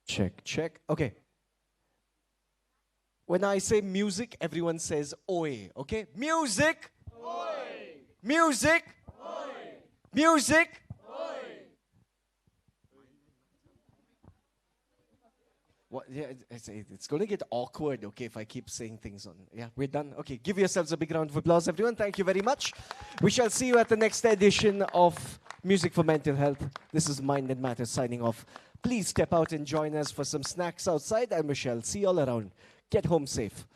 Check, check. Okay. When I say music, everyone says oi. Okay? Music! Oi! Music! Oi! Music! What, yeah, it's going to get awkward, okay, if I keep saying things on. Yeah, we're done. Okay, give yourselves a big round of applause, everyone. Thank you very much. We shall see you at the next edition of Music for Mental Health. This is Mind and Matter signing off. Please step out and join us for some snacks outside, and we shall see you all around. Get home safe.